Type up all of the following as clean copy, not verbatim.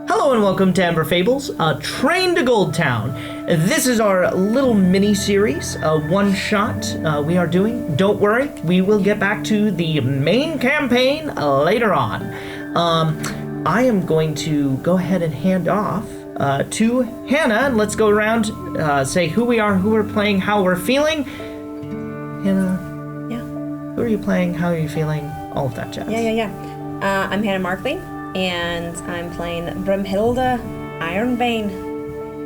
Hello and welcome to Amber Fables, Train to Gold Town. This is our little mini-series, one shot we are doing. Don't worry, we will get back to the main campaign later on. I am going to go ahead and hand off to Hannah, and let's go around, say who we are, who we're playing, how we're feeling. Hannah? Yeah? Who are you playing, how are you feeling, all of that jazz. Yeah. I'm Hannah Markley, and I'm playing Bramhilda Ironbane.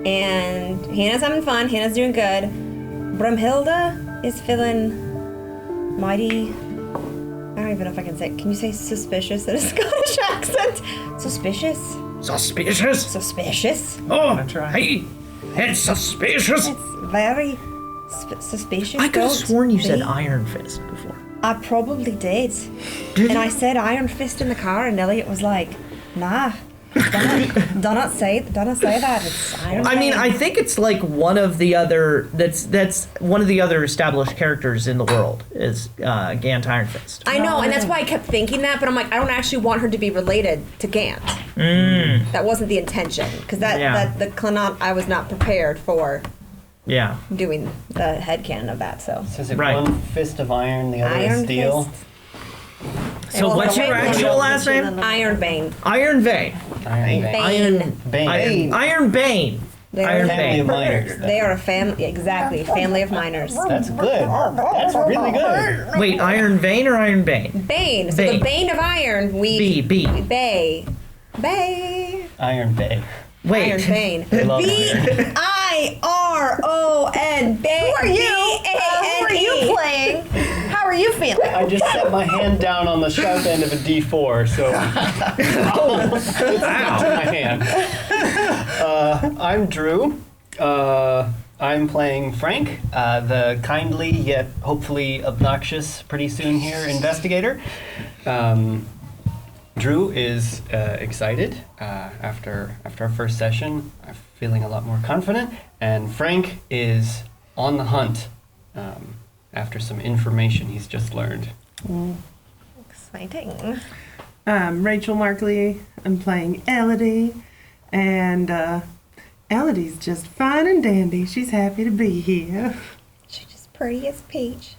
And Hannah's having fun, Hannah's doing good. Bramhilda is feeling mighty, I don't even know if I can say it. Can you say suspicious in a Scottish accent? Suspicious? Suspicious? Oh, hey, it's suspicious. It's very suspicious. I could have Don't sworn you said be. Iron Fist before. I probably did. Did And you? I said Iron Fist in the car, and Elliot was like, nah. Do not say that. It's Iron I mean, Fist. I think it's like one of the other. That's one of the other established characters in the world is Gant Iron Fist. I know, and that's why I kept thinking that, but I'm like, I don't actually want her to be related to Gant. That wasn't the intention, because the Cologne, I was not prepared for Yeah. doing the headcanon of that, so. So is it Right. one fist of iron, the other is Iron steel? Fist. So what's your actual last name? Ironbane. Iron Vein. Iron Bane. Iron Bane. Iron Bane. They're Iron Family Bane. of miners. They are a family, exactly, family of miners. That's good. That's really good. Wait, Iron Vein or Iron Bane? Bane. So Bane. the Bane of Iron, B. Bay. Iron Bay. Wait. Iron Bane. I love iron. B-I-R-O-N. Bane. Who are you? Who are you playing? How are you feeling? I just set my hand down on the sharp end of a D4, so it's to my hand. I'm Drew. I'm playing Frank, the kindly yet hopefully obnoxious, pretty soon here, investigator. Drew is excited after our first session, feeling a lot more confident, and Frank is on the hunt after some information he's just learned. Exciting. Rachel Markley. I'm playing Elody, and Elody's just fine and dandy. She's happy to be here. She's just pretty as peach.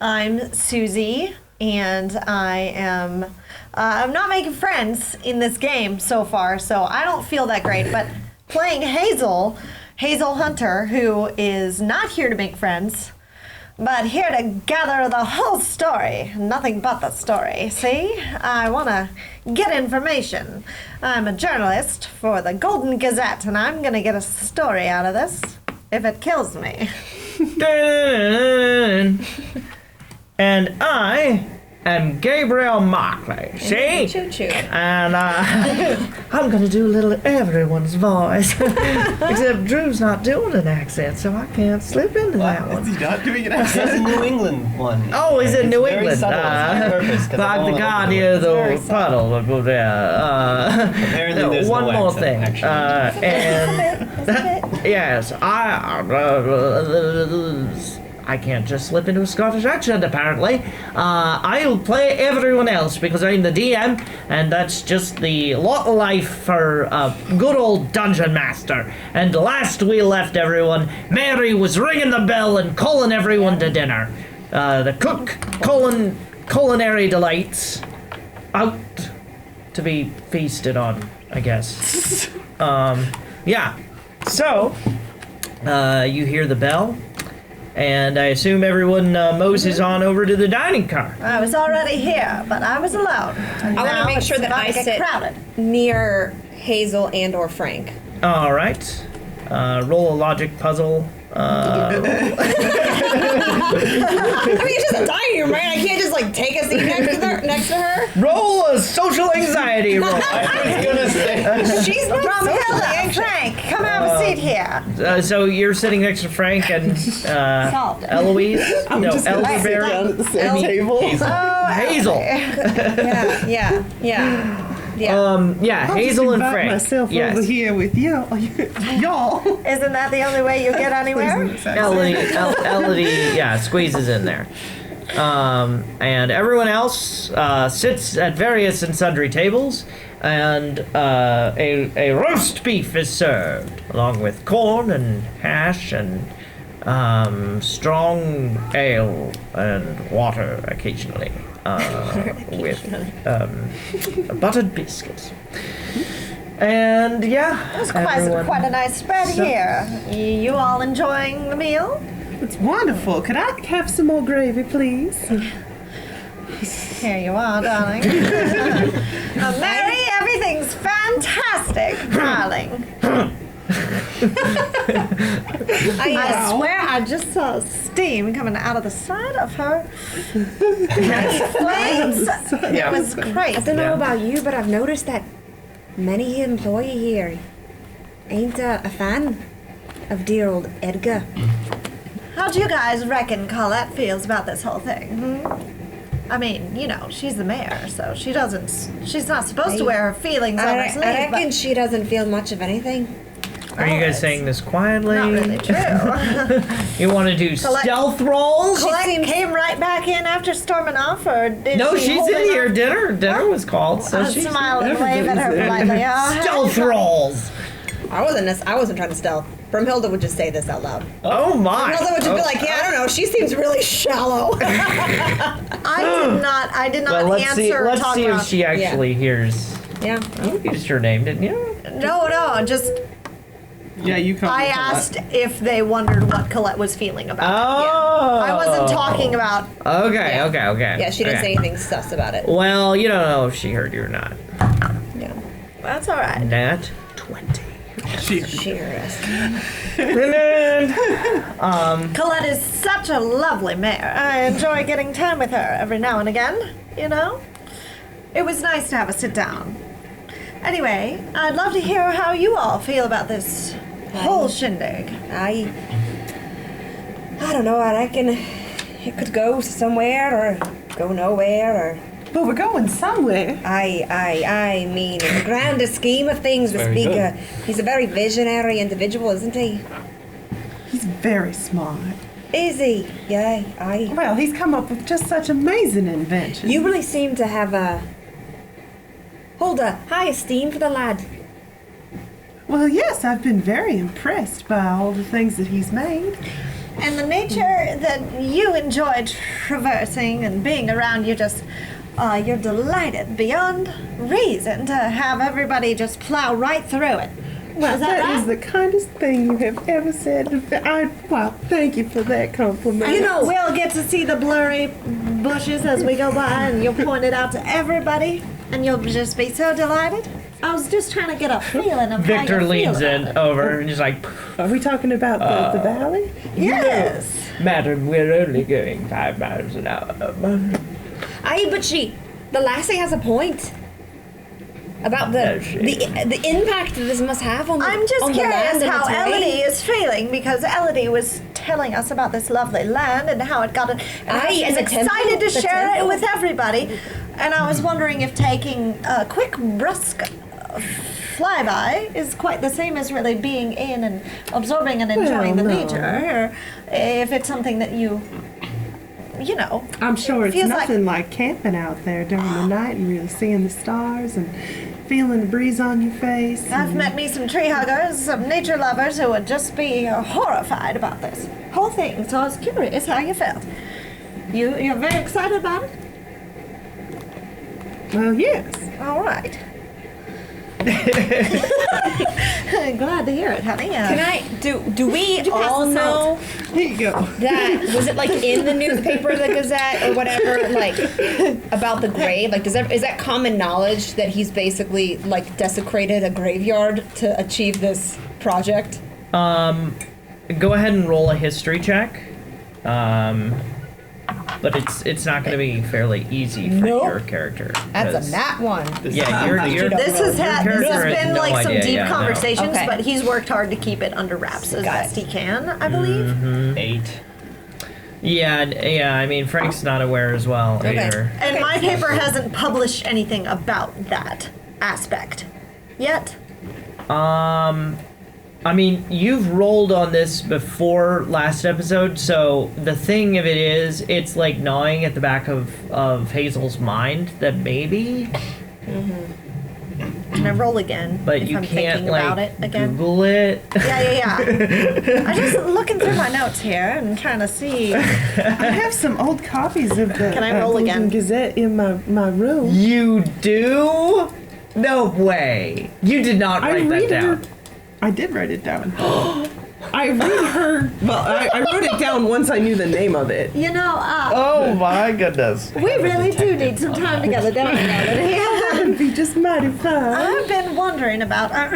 I'm Susie, and I'm not making friends in this game so far, so I don't feel that great. But playing Hazel Hunter, who is not here to make friends, but here to gather the whole story, nothing but the story. See, I want to get information. I'm a journalist for the Golden Gazette, and I'm gonna get a story out of this if it kills me. And I am Gabriel Markley. See? Choo choo. And I'm gonna do a little everyone's voice. Except Drew's not doing an accent, so I can't slip into that one. Is he not doing it? That's a New England one. Oh, is it It's New very England? subtle. It's on purpose, 'cause I Like don't the wanna guy overdo near it. the puddle. Apparently there's one no more accent, thing. actually. Yes, I can't just slip into a Scottish accent, apparently. I'll play everyone else because I'm the DM, and that's just the lot of life for a good old dungeon master. And last we left everyone, Mary was ringing the bell and calling everyone to dinner. The cook, culinary delights, out to be feasted on, I guess. Yeah. So, you hear the bell. And I assume everyone moses on over to the dining car. I was already here, but I was alone. I want to make sure that I sit crowded. near Hazel and or Frank. All right. Roll a logic puzzle. I mean, it's just a dining room, right? I can't just like take a seat next to her. Roll a social anxiety roll. I was gonna say. She's not socially Bramhilda, anxious. Frank, come have a seat here. So you're sitting next to Frank and Eloise? No, Elderberry. Down at the same table. Hazel. Yeah. Yeah, Hazel and Frank. myself over here with y'all. Isn't that the only way you get anywhere? Elodie, yeah, squeezes in there. And everyone else sits at various and sundry tables, and a roast beef is served, along with corn and hash and strong ale and water occasionally, with buttered biscuits. And yeah, It's everyone- quite a nice spread here. You all enjoying the meal? It's wonderful. Could I have some more gravy, please? Here you are, darling. Mary, everything's fantastic, darling. I swear I just saw steam coming out of the side of her flames. It was I great. don't know Yeah. about you, but I've noticed that many employee here ain't a fan of dear old Edgar. How do you guys reckon Colette feels about this whole thing? I mean, you know, she's the mayor, so she's not supposed to wear her feelings on her sleeve, I reckon but she doesn't feel much of anything. Are you guys saying this quietly? not really true. You want to do Colette- stealth rolls? Colette came right back in after storming off, or did No, she she's hold in it here. off? Dinner was called, so I'll she's smile and wave at her politely. Oh, stealth hey, rolls. I wasn't trying to stealth. Bramhilda would just say this out loud. Oh my! Bramhilda would just be like, yeah, I don't know, she seems really shallow. I did not Well, let's answer see. or Let's talk see if about. she actually hears. Yeah. You used your name, didn't you? No, just Yeah, you come. I asked if they wondered what Colette was feeling about it. Oh. I wasn't talking about. Okay. Yeah. Okay. Yeah, she didn't okay. say anything sus about it. Well, you don't know if she heard you or not. Yeah. That's all right. Nat 20. Cheers. Colette is such a lovely mayor. I enjoy getting time with her every now and again. You know, it was nice to have a sit down. Anyway, I'd love to hear how you all feel about this whole shindig. I don't know, I reckon it could go somewhere or go nowhere or But we're going somewhere. I mean, in the grander scheme of things, this Very big, good. he's a very visionary individual, isn't he? He's very smart. Is he? Yeah, Well, he's come up with just such amazing inventions. you really seem to have hold a high esteem for the lad. Well, yes, I've been very impressed by all the things that he's made. And the nature that you enjoy traversing and being around, you're delighted beyond reason to have everybody just plow right through it. Well, Is that that right? is the kindest thing you have ever said. Well, thank you for that compliment. You know, we'll get to see the blurry bushes as we go by, and you'll point it out to everybody, and you'll just be so delighted. I was just trying to get a feeling of Victor how you leans feel in about it. over and he's like, Are we talking about the valley? Yes. "Madam, we're only going 5 miles an hour." Aye, but the lassie has a point about Does she? the impact that this must have on the I'm just on the curious land and how the terrain. Elody is feeling, because Elody was telling us about this lovely land and how it got it, and how Aye, she's and the excited temple, to the share temple. it with everybody. And I was wondering if taking a quick brusque flyby is quite the same as really being in and absorbing and enjoying Well, the no. nature, or if it's something that you know. I'm sure it's Feels like- nothing like camping out there during the night and really seeing the stars and feeling the breeze on your face. I've and- met me some tree huggers, some nature lovers who would just be horrified about this whole thing. So I was curious how you felt. You're very excited about it? Well, yes. All right. Glad to hear it, honey. Can I do we all the know Here you go. that was it like in the newspaper, the Gazette, or whatever, like about the grave? Like, is that common knowledge that he's basically like desecrated a graveyard to achieve this project? Go ahead and roll a history check. But it's not going to be fairly easy for Nope. your character. That's 'cause- a nat one. Yeah, you're This has character has been no like some idea, deep yeah, no. conversations, Okay. but he's worked hard to keep it under wraps as Got best it. he can, I believe. 8. Yeah. I mean, Frank's not aware as well either. And my paper hasn't published anything about that aspect yet. I mean, you've rolled on this before last episode, so the thing of it is, it's like gnawing at the back of Hazel's mind that maybe, Can I roll again? but if you I'm can't thinking about it like again? Google it. Yeah. I'm just looking through my notes here and trying to see. I have some old copies of the Can I roll Golden again? Gazette in my room. You do? No way. You did not write that down. I did write it down. I read her. Well, I wrote it down once I knew the name of it. You know, Oh my goodness. we really do need some time together, don't we, Elody? It'd be just mighty fun. I've been wondering about. I've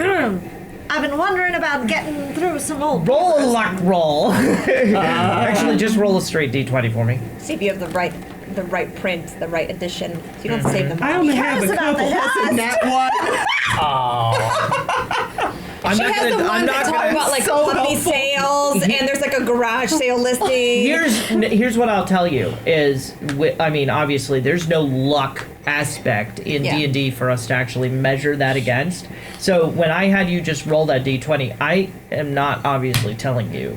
been wondering about getting through some old. Roll a luck roll. Actually, just roll a straight d20 for me. See if you have the right print, the right edition. So you don't have to save them. I only have a cares about couple. the That's a dust? nat one. She has the one that talk about like puppy sales, and there's like a garage sale listing. Here's what I'll tell you is, I mean, obviously, there's no luck aspect in Yeah. D&D for us to actually measure that against. So when I had you just roll that d20, I am not obviously telling you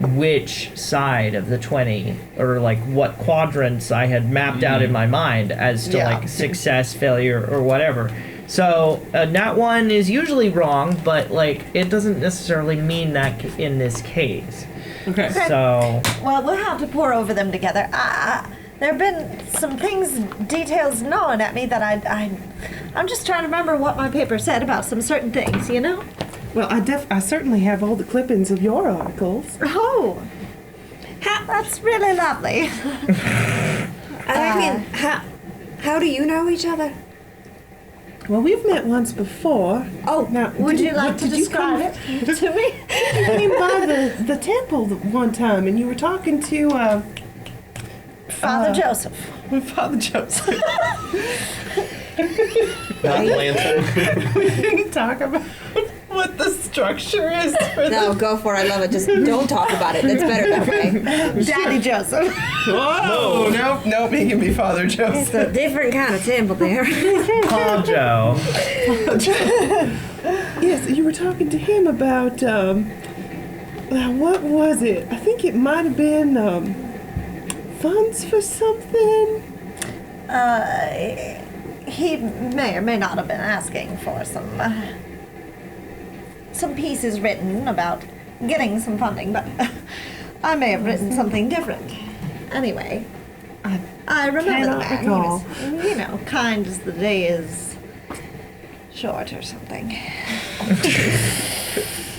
which side of the 20 or like what quadrants I had mapped out in my mind as to like success, failure, or whatever. So nat 1 is usually wrong, but like it doesn't necessarily mean that in this case. Okay. So Well, we'll have to pour over them together. There have been some details gnawing at me that I'm just trying to remember what my paper said about some certain things, you know? Well, I certainly have all the clippings of your articles. Oh, that's really lovely. I mean, how do you know each other? Well, we've met once before. Oh, Now, Would did- you like to did you describe come- it to me? You came by the temple one time, and you were talking to Father Joseph. Father Joseph. Not Lantern. We didn't talk about what the structure is for no, go for it. I love it. Just don't talk about it. It's better that way. Daddy Joseph. Whoa! Nope, he can be Father It's Joseph. a different kind of temple there. Paul Joe. Yes, you were talking to him about what was it? I think it might have been funds for something. He may or may not have been asking for some pieces written about getting some funding, but I may have written something different. Anyway, I remember the cannot man. recall. He was, kind as the day is short or something.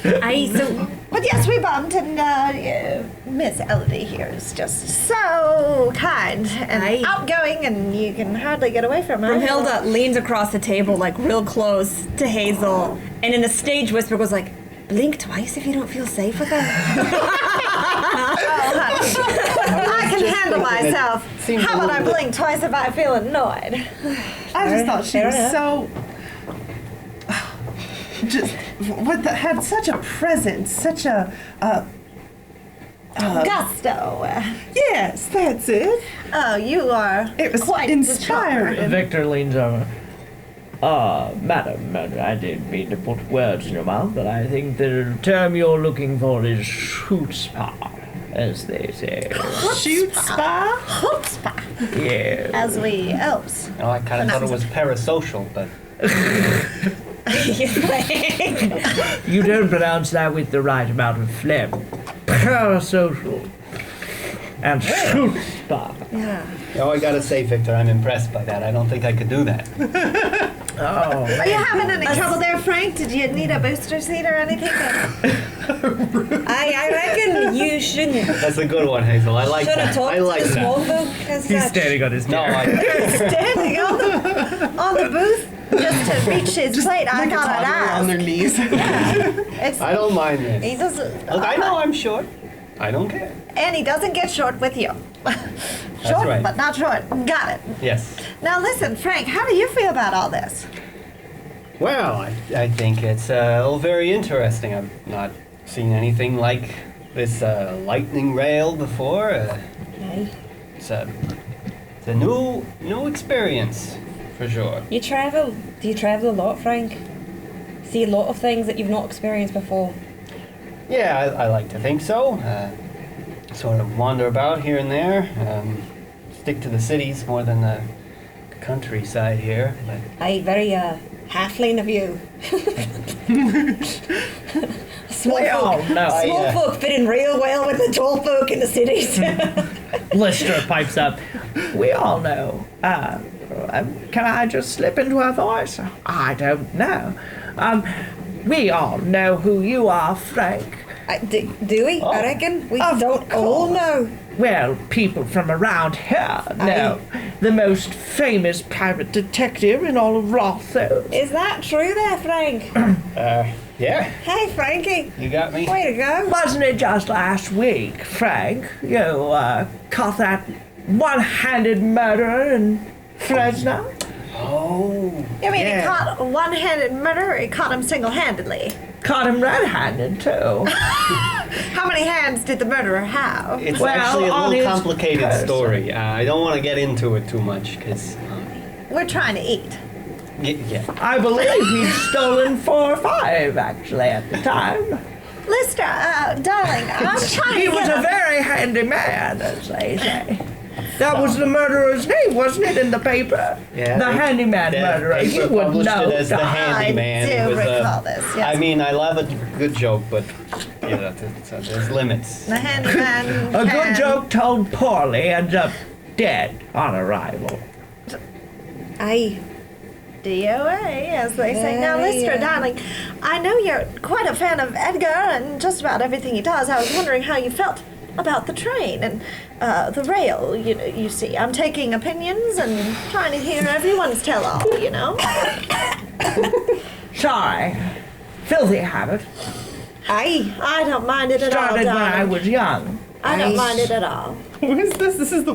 But yes, we bumped, and Miss Elody here is just so kind and outgoing, and you can hardly get away from her. Bramhilda leans across the table, like real close to Hazel, and in a stage whisper goes like, "Blink twice if you don't feel safe with her." I can handle myself. seems How a about I little bit- blink twice if I feel annoyed? I just thought she Fair was enough. so. Just had such a presence, such a. Gusto. Yes, that's it. Oh, you are It was quite inspiring. Victor leans over. Madam, I didn't mean to put words in your mouth, but I think the term you're looking for is chutzpah, as they say. Shoot spy. Chutzpah, Yeah. as we elves. Oh, I kind of thought it was parasocial, but You don't pronounce that with the right amount of phlegm. Parasocial. And chutzpah. Yeah. I gotta say, Victor, I'm impressed by that. I don't think I could do that. Oh. Are you having any trouble there, Frank? Did you need a booster seat or anything? I reckon you shouldn't. That's a good one, Hazel. I like Should have that. talked I like to the small that. folk as He's such. standing on his No, chair. Standing on the booth just to reach his plate. I Like a gotta toddler on their ask. knees. It's, I don't mind he this. doesn't. Look, I know I'm short. I don't care. And he doesn't get short with you. Short, right. but not short. Got it. Yes. Now listen, Frank, how do you feel about all this? Well, I think it's all very interesting. I've not seen anything like this lightning rail before. It's a new experience for sure. You travel. Do you travel a lot, Frank? See a lot of things that you've not experienced before. Yeah, I like to think so. Sort of wander about here and there. Stick to the cities more than the countryside here. But Aye, very halfling of you. Small We all folk. know. Small folk fit in real well with the tall folk in the cities. Lister pipes up. We all know. Can I just slip into her voice? I don't know. We all know who you are, Frank. Do we? I reckon we don't all know. Well, people from around here know. The most famous private detective in all of Rotho. Is that true there, Frank? yeah, Hey, Frankie. you got me. Way to go. Wasn't it just last week, Frank? You caught that one-handed murderer in Fresno? Oh, You mean yeah. he caught a one-handed murderer? He caught him single-handedly. Caught him red-handed, too. How many hands did the murderer have? It's Well, actually a on little his complicated person. story. I don't want to get into it too much because, We're trying to eat. yeah. I believe he'd stolen 4 or 5, actually, at the time. Lister, darling, I'm trying He to was get a very handy man, as they say. That was the murderer's name, wasn't it, in the paper? Yeah, the they- handyman the murderer. paper You would published know. it as the Doc. handyman. I do It was, recall this, yes. I mean, I love a good joke, but there's limits. The handyman. A good can- joke told poorly ends up dead on arrival. Aye. DOA, as they say. Now, Very, Lister, darling, I know you're quite a fan of Edgar and just about everything he does. I was wondering how you felt about the train and the rail. You see, I'm taking opinions and trying to hear everyone's tell-all, you know? Sorry. Filthy habit. Aye. I don't mind it at all, Started when I darling. was young. I don't mind it at all. Who is this? This is the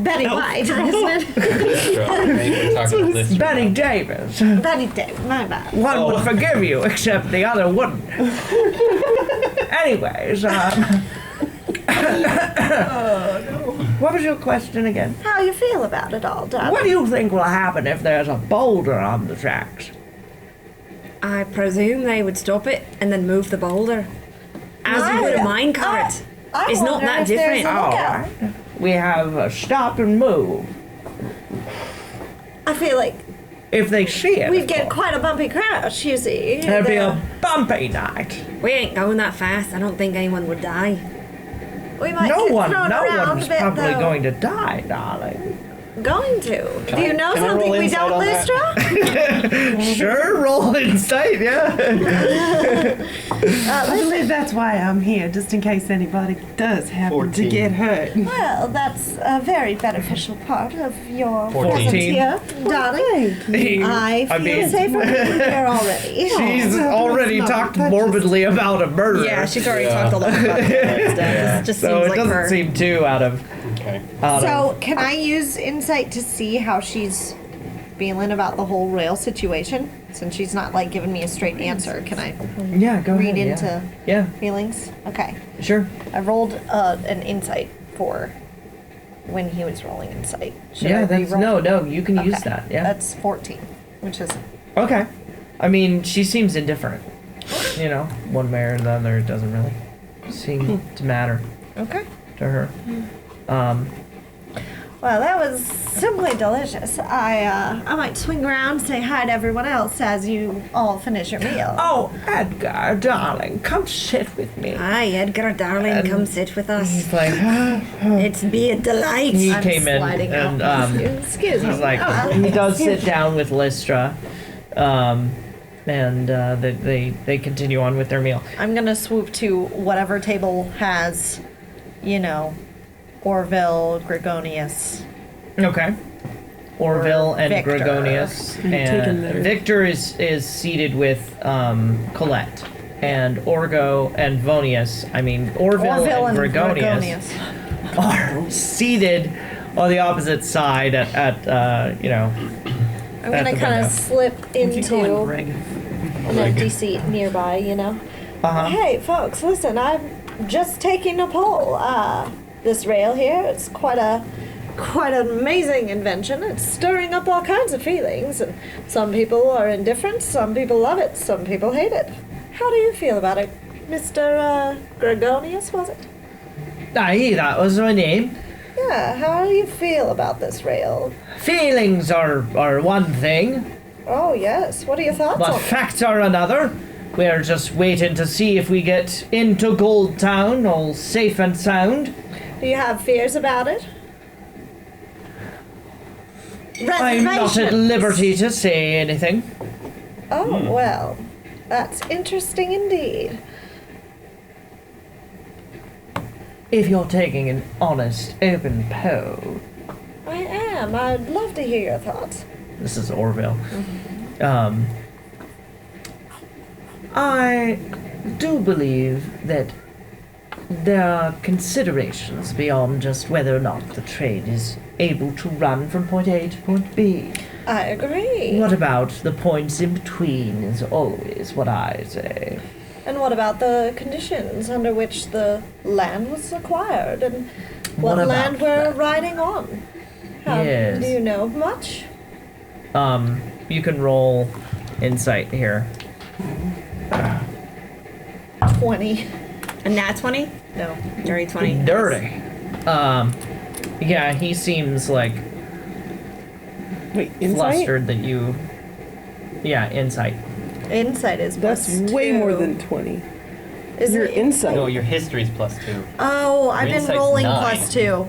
Betty White, isn't it? We're talking about this. Benny Davis. Betty Davis, my bad. One would forgive you, except the other wouldn't. Anyways, what was your question again? How you feel about it all, darling? What do you think will happen if there's a boulder on the tracks? I presume they would stop it and then move the boulder. As you would a minecart. I It's not wonder that if there's different. a All lookout. right. We have a stop and move. I feel like If they see it, we'd get quite a bumpy crash, you see. there'd be a bumpy night. We ain't going that fast. I don't think anyone would die. We might No get one, thrown no around one's a bit, probably though. going to die, darling. Going to. Do you know can I something roll we insight don't, on that? Lystra? Sure, roll insight, yeah. I believe that's why I'm here, just in case anybody does happen 14. to get hurt. Well, that's a very beneficial part of your 14. presence here, darling. I feel mean- safer here already. She's already not- talked that morbidly about a murderer. Yeah, she's already talked a lot about that. It just so seems it like doesn't her. seem too out of. Okay. So, can I use insight to see how she's feeling about the whole rail situation? Since she's not like giving me a straight answer, can I Yeah, go read ahead. into Yeah, feelings? Okay. sure. I rolled an insight for when he was rolling insight. Should Yeah, I that's re-roll? no, you can use Okay. that. Yeah. That's 14, which is Okay. I mean, she seems indifferent. You know, one way or the other, it doesn't really seem to matter okay. to her. Well, that was simply delicious. I might swing around, say hi to everyone else as you all finish your meal. Oh, Edgar, darling, come sit with me. Aye, Edgar, darling, And come sit with us. He's like, It's be a delight. he I'm came in sliding and out. Excuse me. he's like, he does sit down with Lystra, and they continue on with their meal. I'm gonna swoop to whatever table has, you know, Orville, Gregonius. Okay. Orville and Victor. Gregonius, taking and their- Victor is seated with Colette, and Orville and Gregonius are seated on the opposite side at you know. I'm At gonna the kind window. of slip into Greg. an empty seat nearby, you know. Uh-huh. Hey, folks, listen, I'm just taking a poll. This rail here, it's quite an amazing invention. It's stirring up all kinds of feelings, and some people are indifferent, some people love it, some people hate it. How do you feel about it? Mr. Gregonius, was it? Aye, that was my name. Yeah, how do you feel about this rail? Feelings are one thing, Oh, yes. What are your thoughts but on it? facts are another. We're just waiting to see if we get into Gold Town all safe and sound. Do you have fears about it? I'm not at Reservations? liberty to say anything. Oh, well, that's interesting indeed. If you're taking an honest, open poll, I am. I'd love to hear your thoughts. this is Orville. I do believe that there are considerations beyond just whether or not the train is able to run from point A to point B. I agree. What about the points in between is always what I say. And what about the conditions under which the land was acquired and What what about land we're that? riding on? Yes. Do you know much? You can roll insight here. 20. A nat 20? No. Dirty 20. Dirty. Yeah, he seems like Wait, insight? flustered that you. Yeah, insight. Insight is That's plus way 2. more than 20. Is Your it insight. No, your history's +2. Oh, I've Your been insight's rolling 9. +2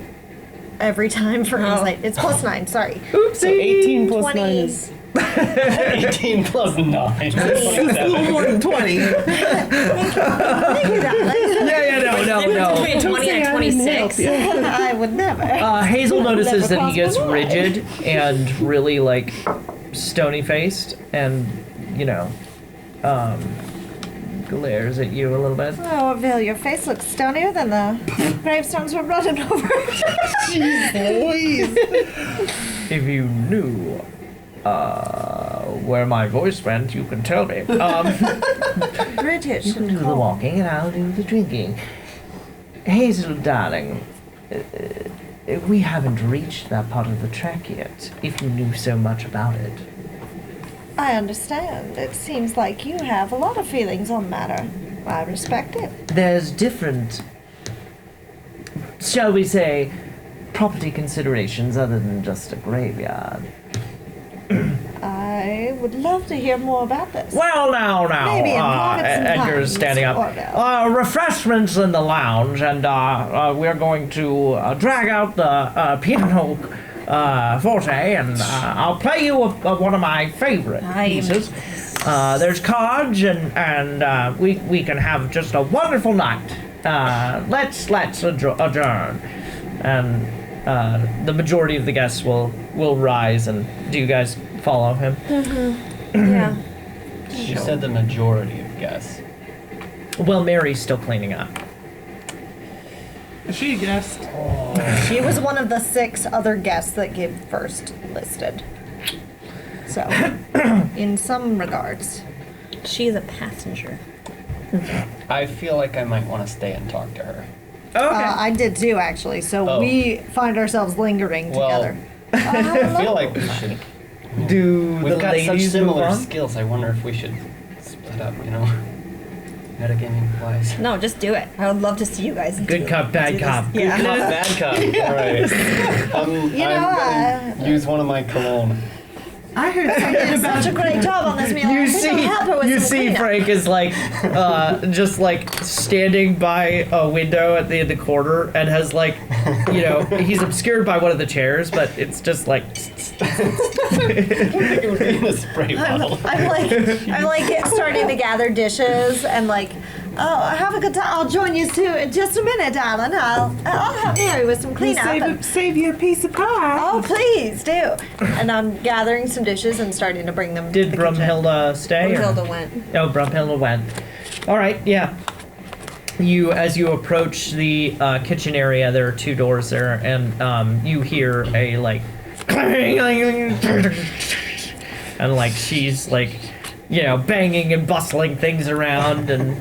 every time for insight. It's +9, sorry. So 18 plus 9 20. is 18 plus 9. a little more than 20. Thank you, darling. Yeah, no. Between 20 and 26. I would never. Hazel notices that he gets crossed my mind. rigid and really like stony faced and, glares at you a little bit. Oh, Vil, your face looks stonier than the gravestones we're running over. If you knew where my voice went, you can tell me. British. You can do the walking and I'll do the drinking. Hazel, darling, we haven't reached that part of the track yet, if you knew so much about it. I understand. It seems like you have a lot of feelings on the matter. I respect it. There's different, shall we say, property considerations other than just a graveyard. I would love to hear more about this. Well, now, Maybe in pockets and Edgar's times, standing up. Orville. Refreshments in the lounge, and we're going to drag out the piano forte, and I'll play you one of my favorite pieces. There's cards, and we can have just a wonderful night. Let's adjourn. And the majority of the guests will rise, and do you guys follow him? Yeah. She said the majority of guests. Well, Mary's still cleaning up. She guessed. She was one of the 6 other guests that get first listed. So, in some regards. She's a passenger. I feel like I might want to stay and talk to her. Okay. I did too, actually. So Oh. we find ourselves lingering Well, together. I feel like we should. Do We've the got such ladies move similar on? skills. I wonder if we should split up, metagaming wise. No, just do it. I would love to see you guys. Good do- cop, bad do this. cop. Yeah. Bad cop. All right. I'm gonna use one of my cologne. I heard You something did about such a great job on this meal. I You think I'll help her with see some cleanup. Frank is like, just like standing by a window at the corner and has like, he's obscured by one of the chairs, but it's just like, It would be in a spray bottle. I'm like starting to gather dishes and like, oh, have a good time. I'll join you too in just a minute, darling. I'll help Mary with some cleanup. save you a piece of pie. Oh, please do. And I'm gathering some dishes and starting to bring them did to the kitchen. Bramhilda stay? or- Bramhilda went. Oh, Bramhilda went. All right, yeah. As you approach the kitchen area, there are 2 doors there, and you hear a like, and like she's like, banging and bustling things around, and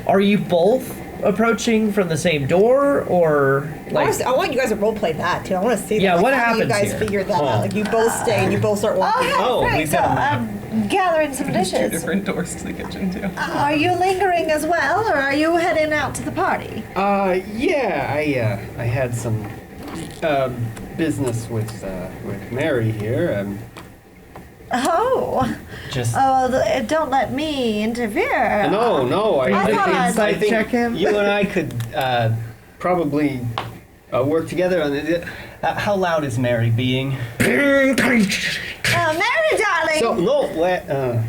are you both approaching from the same door, or like? I want you guys to roleplay that too. I want to see. Yeah, that. what How happens you guys here? figure that out? Like you both stay and you both start walking. Oh, Oh, hey, we've Frank, got a so, map. gathering some Two dishes. different doors to the kitchen too. Are you lingering as well, or are you heading out to the party? Yeah, I had some business with Mary here. Oh. Just Don't let me interfere. no. I thought I think check him? you and I could probably work together on it. How loud is Mary being? Mary, darling. So no,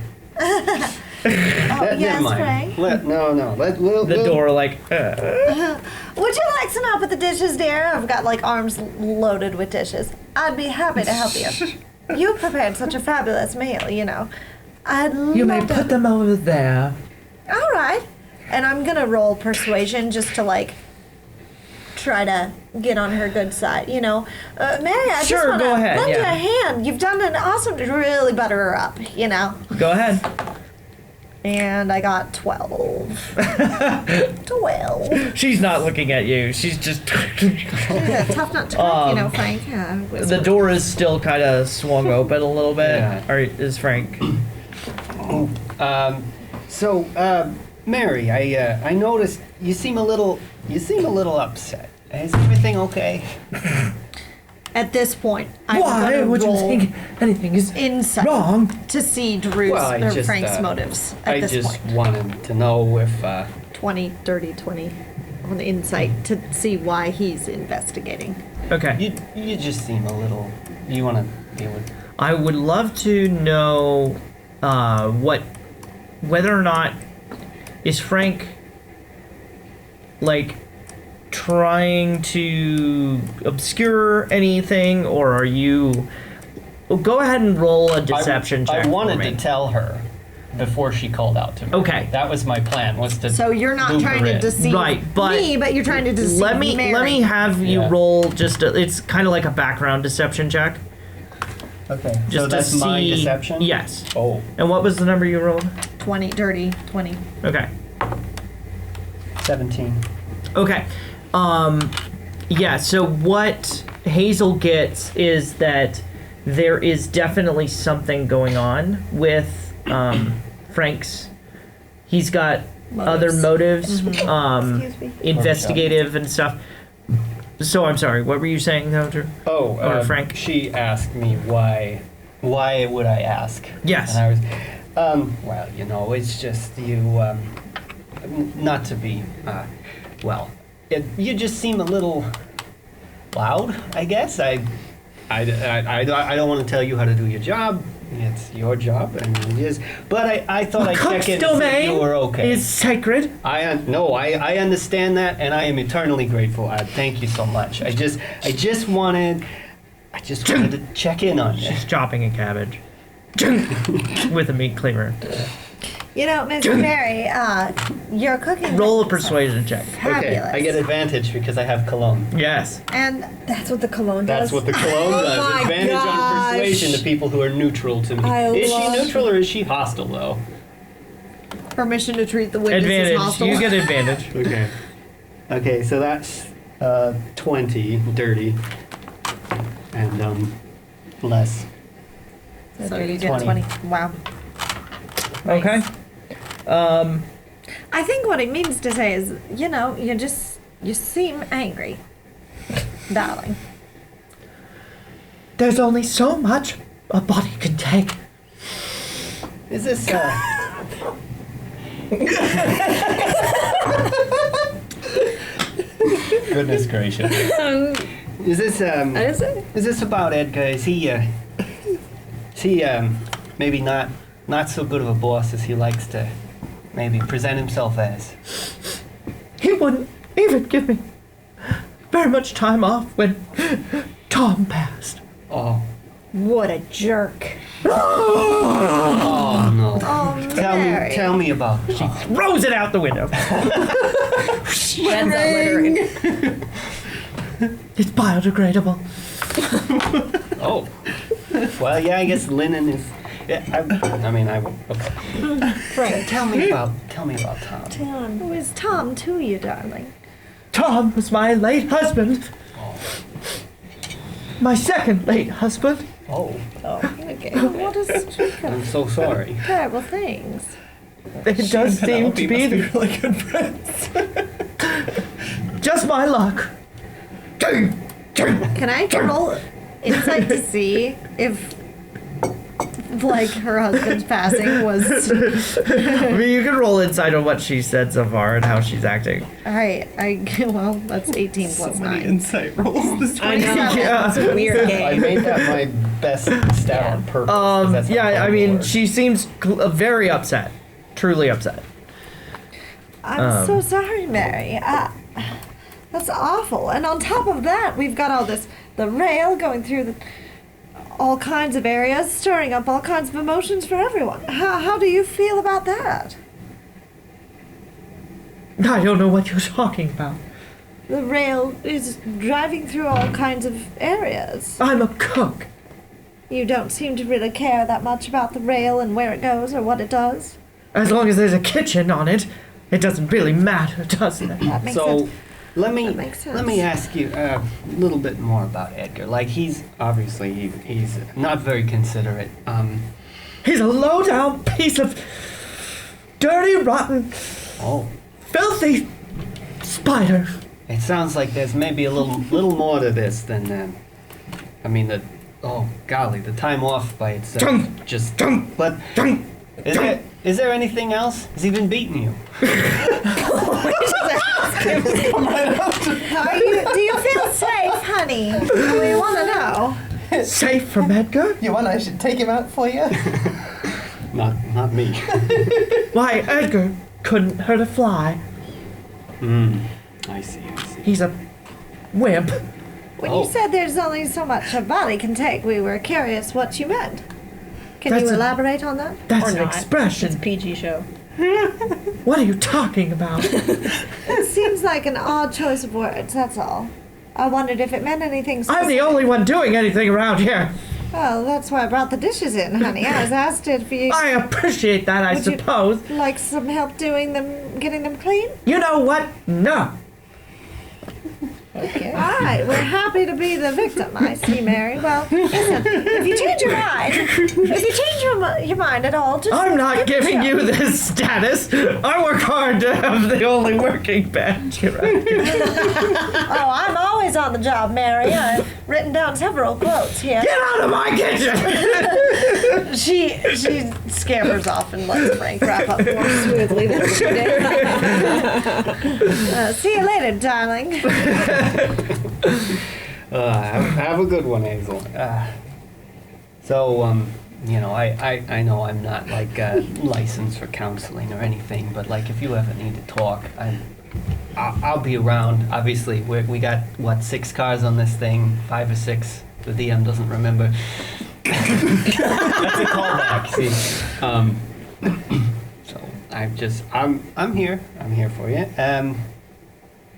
yes, never mind. Frank. The door like. Would you like some help with the dishes, dear? I've got like arms loaded with dishes. I'd be happy to help you. You prepared such a fabulous meal, you know. I'd You may love to. put them over there. All right. And I'm gonna roll persuasion just to like try to get on her good side, you know. Mary, I Sure, just want go to ahead, lend you yeah. a hand. You've done an awesome to really butter her up, you know. Go ahead. And I got 12. 12. She's not looking at you. She's just. Yeah, tough nut to crack, you know, Frank. The door is still kind of swung open a little bit. Yeah. Or is Frank? Mary, I noticed you seem a little upset. Is everything okay? At this point, I'm Why gonna would you roll think anything is insight wrong? to see Drew's Well, I or just, Frank's motives at I this just point. wanted to know if 20, 30, 20 on the insight to see why he's investigating. Okay. you just seem a little. You want to deal with? I would love to know whether or not is Frank like trying to obscure anything, or are you? Well, go ahead and roll a deception check. I wanted for me. to tell her before she called out to me. Okay. That was my plan. Was to. So you're not loop trying her to in. deceive Right, but me, but you're trying to deceive Let me Mary. have you Yeah. roll just. It's kind of like a background deception check. Okay. Just So to that's my see- deception. Yes. Oh, And what was the number you rolled? 20, dirty, 20. Okay. 17. Okay. Yeah, so what Hazel gets is that there is definitely something going on with Frank's. He's got other motives, Excuse me. investigative and stuff. So I'm sorry, what were you saying though, Drew? Oh, Or Frank? She asked me why would I ask? Yes. And I was, well, you know, it's just you, not to be, you just seem a little loud, I guess. I don't want to tell you how to do your job. It's your job, and it is. But I thought I'd check in and see if you were okay. is sacred. I understand that, and I am eternally grateful. Thank you so much. I just wanted to check in on you. She's chopping a cabbage with a meat cleaver. You know, Miss Mary, your cooking. Roll a is persuasion check. Okay, Fabulous. I get advantage because I have cologne. Yes. And That's what the cologne does. That's what the cologne does. my Advantage on gosh. persuasion to people who are neutral to me. Is she neutral or is she hostile though? permission to treat the witness as Advantage. hostile. You get advantage. Okay. Okay, so that's 20 dirty and less. So you get 20. 20. Wow. Okay. I think what it means to say is, you know, you seem angry, darling. There's only so much a body can take. Is this Goodness gracious. Is this about Edgar? Is he maybe not so good of a boss as he likes to maybe present himself as? He wouldn't even give me very much time off when Tom passed. Oh. What a jerk. Oh no. Oh, Mary. Tell me about it. She throws it out the window. Ends up littering. It's biodegradable. Oh. Well, yeah, I guess linen is. Yeah, okay. Frank. Tell me about Tom. Who is Tom to you, darling? Tom was my late husband. My second late husband. Oh. Oh, drinking? What is drinking? I'm so sorry. Terrible things. It does seem to be really good friends. just my luck. Can I roll insight to see if, like, her husband's passing was... I mean, you can roll insight on what she said so far and how she's acting. Alright, well, that's 18 plus So many 9. insight rolls this I know. Yeah. It's a weird I game. made that my best stat on purpose. 'cause that's how Yeah, I fun mean, it she seems very upset. Truly upset. I'm so sorry, Mary. That's awful. And on top of that, we've got all this, the rail going through all kinds of areas, stirring up all kinds of emotions for everyone. How do you feel about that? I don't know what you're talking about. The rail is driving through all kinds of areas. I'm a cook. You don't seem to really care that much about the rail and where it goes or what it does. As long as there's a kitchen on it, it doesn't really matter, does it? That makes So sense. let me That makes sense. let me ask you a little bit more about Edgar. Like he's obviously he's not very considerate. He's a low-down piece of dirty, rotten, Oh, filthy spider. it sounds like there's maybe a little more to this than I mean the oh golly the time off by itself Dunk, just dunk, but dunk. is there anything else? Has he been beating you? Do you feel safe, honey? We want to know. Safe from Edgar? You want I should take him out for you? Not me. Why, Edgar couldn't hurt a fly. I see. He's a wimp. When Oh. you said there's only so much a body can take, we were curious what you meant. Can That's you a- elaborate on that? That's Or an not. It's a expression. PG show. What are you talking about? It seems like an odd choice of words, that's all. I wondered if it meant anything I'm specific. the only one doing anything around here. Well, that's why I brought the dishes in, honey. I was asked if you I appreciate that, I Would you- suppose. like some help doing them, getting them clean. You know what? No. Okay. All right, we're happy to be the victim. I see, Mary. Well, listen, if you change your mind, your mind at all, just I'm not give me giving a you this status. I work hard to have the only working bench around here. Oh, I'm always on the job, Mary. I've written down several quotes here. Get out of my kitchen! She scampers off and lets Frank wrap up more smoothly than she did. See you later, darling. Have a good one, Hazel. You know, I know I'm not like licensed for counseling or anything, but like if you ever need to talk, I'll be around. Obviously, we got what 6 cars on this thing, 5 or 6. The DM doesn't remember. That's a callback. See, so I'm here. I'm here for you.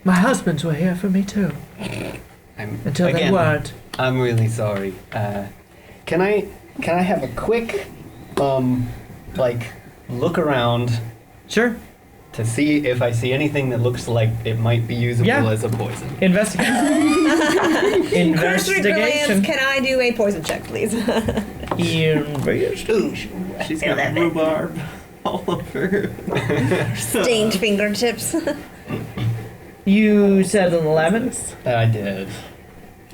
My husbands were here for me too. Until they weren't. I'm really sorry. Can I have a quick, like, look around Sure. to see if I see anything that looks like it might be usable Yeah. as a poison? Investigate. Cursory glance, Investigation. can I do a poison check, please? Investigation. She's got rhubarb all over her. Stained fingertips. You said an 11? I did.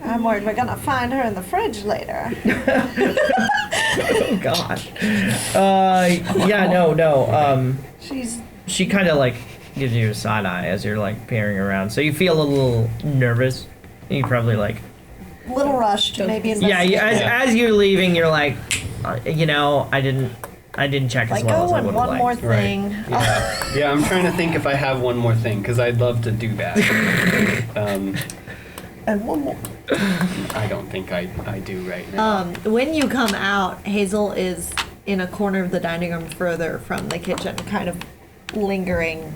I'm worried we're gonna find her in the fridge later. Oh gosh. Yeah, no. She's She kind of like gives you a side eye as you're like peering around, so you feel a little nervous. You probably like, a little rushed, maybe. yeah. As you're leaving, you're like, you know, I didn't check as Like, well as oh, I and would one have more liked. thing. Yeah. Yeah, I'm trying to think if I have one more thing, because I'd love to do that. And one more. I don't think I do right now. When you come out, Hazel is in a corner of the dining room further from the kitchen, kind of lingering,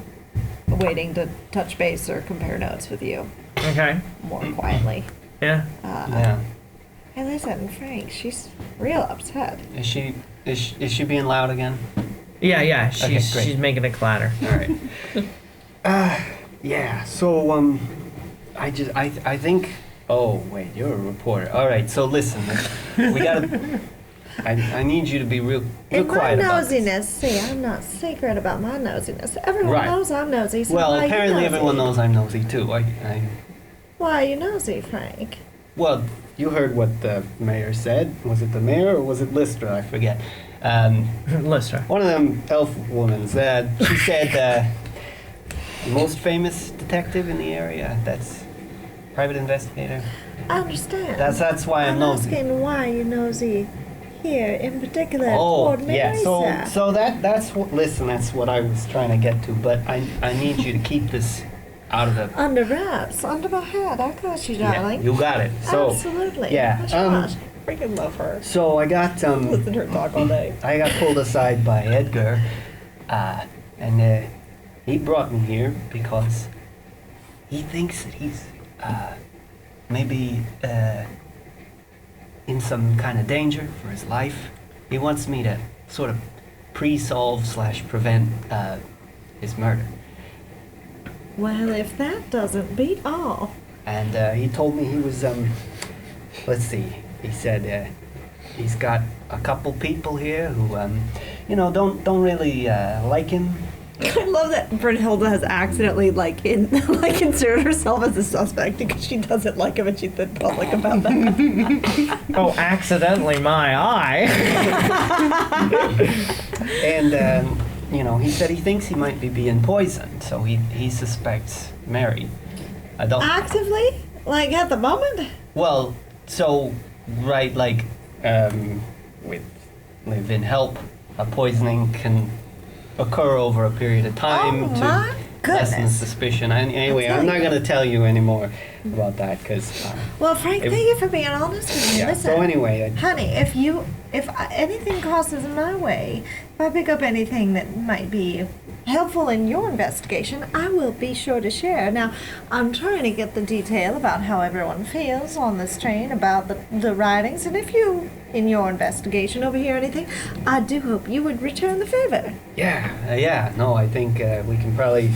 waiting to touch base or compare notes with you Okay. more quietly. Yeah. Yeah. Hey, listen, Frank, she's real upset. Is she being loud again? Yeah. Okay, She's great. making a clatter. All right. Yeah. So I think. Oh wait, you're a reporter. All right. So listen, we gotta. I need you to be real In my quiet about this. nosiness, see, I'm not secret about my nosiness. Everyone Right. knows I'm nosy. So Well, why are you apparently nosy? everyone knows I'm nosy too. Why are you nosy, Frank? Well, you heard what the mayor said. Was it the mayor or was it Lystra? I forget. Lister. One of them elf women said, she said, the most famous detective in the area. That's private investigator. I understand. That's why I'm nosy. asking why you're nosy here in particular. Oh, toward yeah. Marisa. So that's what. Listen, that's what I was trying to get to. But I need you to keep this out of the. Under wraps, under my head. I got you, Yeah, darling. you got it. So Absolutely. yeah, Hush, hush. Freaking love her. so I got Listen to her talk all day. I got pulled aside by Edgar, and he brought me here because he thinks that he's maybe in some kind of danger for his life. He wants me to sort of pre-solve / prevent his murder. Well, if that doesn't beat all. And he told me he was let's see. He said he's got a couple people here who don't really like him. I love that Bramhilda has accidentally considered herself as a suspect because she doesn't like him and she's been public about that. Oh, accidentally my eye. And he said he thinks he might be being poisoned, so he suspects Mary. I don't. Actively? Like at the moment? Well, so right, with help, a poisoning can occur over a period of time Oh, to my lessen goodness. suspicion. Anyway, I'll I'm tell not you. going to tell you anymore about that because. Well, Frank, If- thank you for being honest with me. Yeah. Listen, So anyway, honey, if anything crosses my way, if I pick up anything that might be helpful in your investigation, I will be sure to share. Now, I'm trying to get the detail about how everyone feels on this train about the writings, and if you, in your investigation, overhear anything, I do hope you would return the favor. no, I think we can probably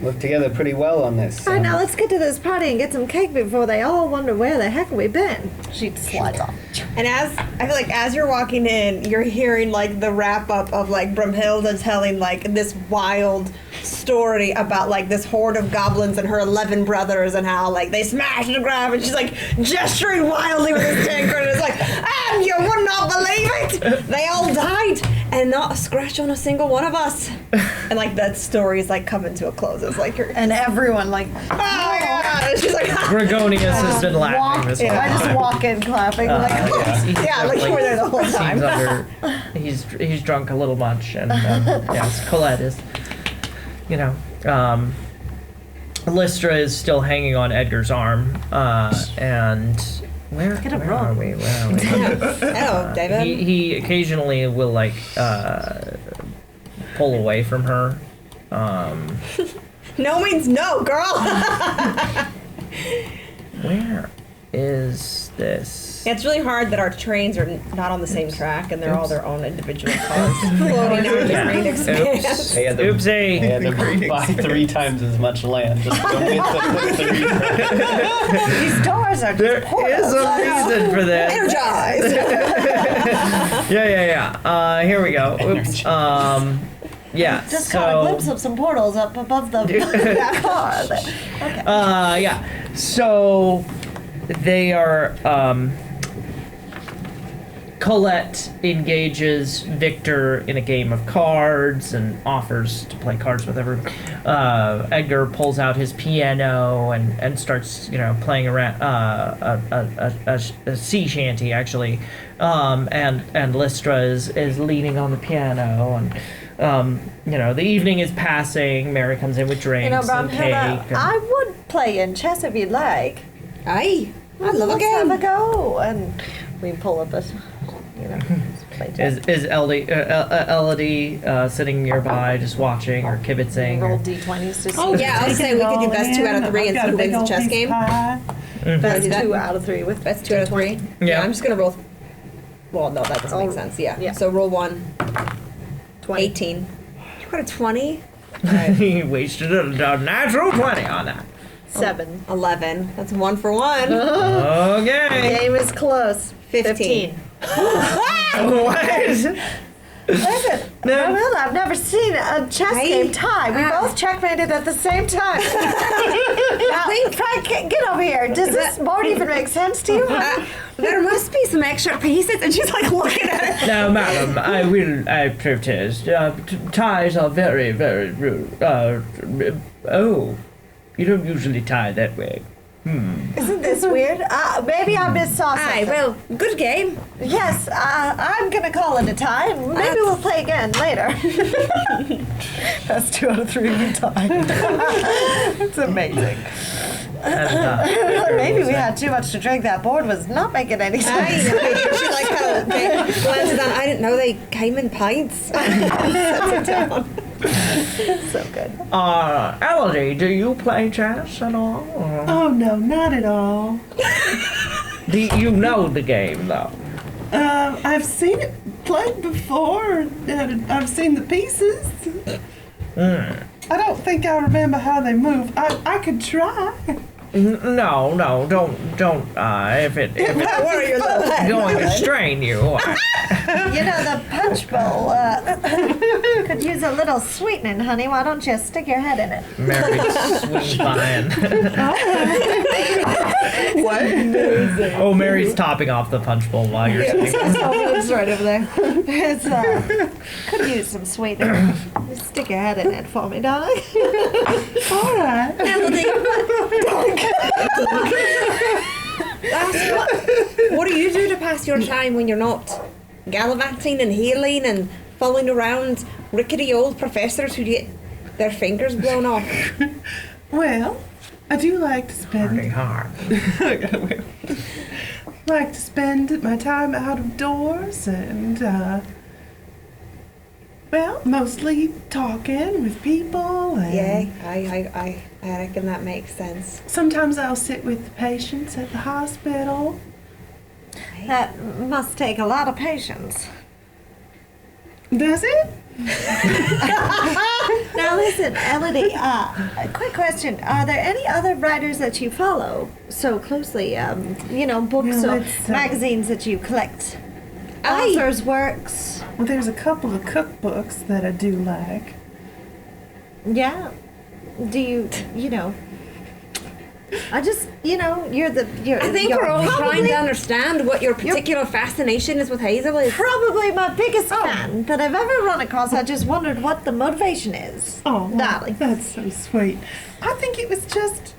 work together pretty well on this. All right, now let's get to this party and get some cake before they all wonder where the heck we've been. She slides off. And I feel like as you're walking in, you're hearing like the wrap up of like Bramhilda telling like this wild story about like this horde of goblins and her 11 brothers and how like they smashed the ground and she's like gesturing wildly with this tankard and it's like, you would not believe it! They all died and not a scratch on a single one of us. And like that story is like coming to a close. It's like you're, And everyone, like, oh my god! And she's like, Gregonius has been laughing this whole I time. just walk in clapping, like, yeah, like you were there the whole time. Seems under, he's drunk a little much, and yes, Colette is, Lystra is still hanging on Edgar's arm, and where Get a where roll. are we? Where are we? Hello, David. He occasionally will pull away from her. No means no, girl. Where is this? It's really hard that our trains are not on the same track and they're all their own individual cars floating down the green expanse. They had to, Oopsie. they had to buy 3 times as much land just to go get the 3. these doors are There just portals. is a reason for this. Energized. Yeah. Here we go. Oops. Yeah. Just caught a glimpse of some portals up above the car. Okay. Yeah. So they are. Colette engages Victor in a game of cards and offers to play cards with everyone. Edgar pulls out his piano and starts, playing around a sea shanty actually, and Lystra is leaning on the piano and. The evening is passing. Mary comes in with drinks and cake. Bramhilda, I would play in chess if you'd like. Aye. I love a Let's have a game. go. And we pull up a, play chess. Is Elody sitting nearby, just watching or kibitzing? Roll Or, d20s to see. Oh, yeah, I would say we could do best 2 out of 3 and see who wins the chess game. That's do that. 2 out of 3 with Best 2 out of 3. Yeah. I'm just going to roll. Well, no, that doesn't make sense. Yeah. yeah. So roll 1. 20. 18. You got a 20? he wasted a natural 20 on that. 7. 11. That's 1 for 1. Okay. Game is close. 15. What? Listen, Bramhilda, I've never seen a chess game tie. We both checkmated at the same time. Now, Frank, get over here. Does this board even make sense to you? There must be some extra pieces, and she's like looking at it. No, madam, I protest. Ties are very, very rude. Oh, you don't usually tie that way. Isn't this weird? Maybe I missaw something. Aye, well, good game. Yes, I'm gonna call it a tie, and maybe we'll play again later. That's 2 out of 3 we tied. It's amazing. And, Maybe we had too much to drink. That board was not making any sense. She like kind of glances down. I didn't know they came in pints. Sets it down. So good. Elody, do you play chess at all? Or Oh no, not at all. do you know the game, though? I've seen it played before. And I've seen the pieces. I don't think I remember how they move. I could try. No, don't. If it's going to strain you. You know, the punch bowl could use a little sweetening, honey. Why don't you stick your head in it? Mary's sweet behind. What? Oh, Mary's topping off the punch bowl while you're sitting. It's right over there. It's, could use some sweetener. Just stick your head in it for me, darling. All right. What do you do to pass your time when you're not gallivanting and healing and following around rickety old professors who get their fingers blown off? Well, I do like to Pretty spend hard. my time out of doors and well, mostly talking with people and Yeah, I reckon that makes sense. sometimes I'll sit with the patients at the hospital. That must take a lot of patience. Does it? Now listen, Elody, a quick question. Are there any other writers that you follow so closely? Books Well, or it's, magazines that you collect? Aye. Authors' works? Well, there's a couple of cookbooks that I do like. Yeah. Do you I just, you're I think we're all trying to understand what your particular fascination is with Hazel is. probably my biggest fan that I've ever run across. I just wondered what the motivation is. Oh, well, darling. that's so sweet. I think it was just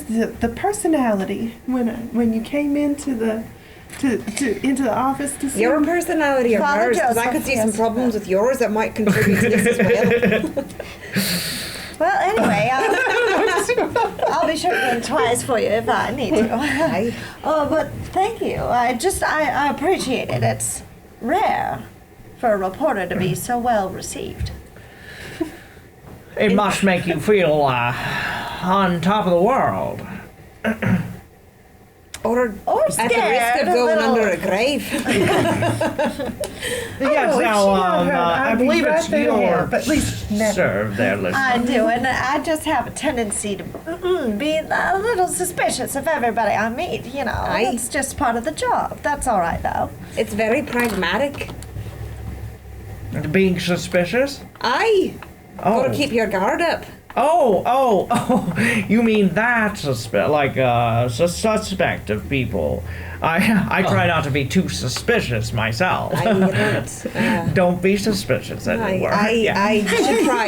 the personality when you came into the into the office to see Your me. personality or Father hers, because I Joseph, could see some yes. problems with yours that might contribute to this as well. Well, anyway, I'll be sure to think twice for you if I need to. Aye. Oh, but thank you. I appreciate it. It's rare for a reporter to be so well received. It must make you feel on top of the world. Or at the risk scared, of a going little. under a grave. Yes, now, I believe it's there, your but at least never. serve there, listener. I do, and I just have a tendency to be a little suspicious of everybody I meet, Aye. It's just part of the job. That's all right, though. It's very pragmatic. Being suspicious? Aye. Oh. Gotta keep your guard up. Oh, you mean that suspect of people. I try not to be too suspicious myself. I don't. Don't be suspicious anymore.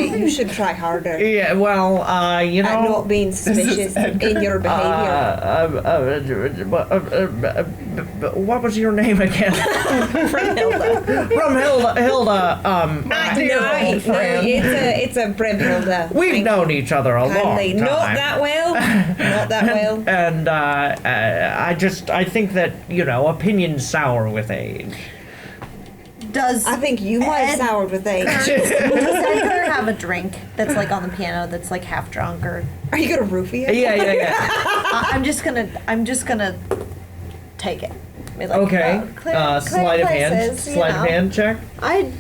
You should try harder Yeah, well, at not being suspicious in your behavior. What was your name again? Bramhilda, my dear old friend. It's a Bramhilda. We've known each other a long Kindly. time. Not that well. Not that well. And I think that, opinions sour with age. Does I think you might have soured with age. does Edgar have a drink that's like on the piano that's like half drunk or? Are you gonna roofie it? Yeah. I'm just gonna take it. I mean, like, Okay. clear Sleight of hand. places, Sleight of hand check. I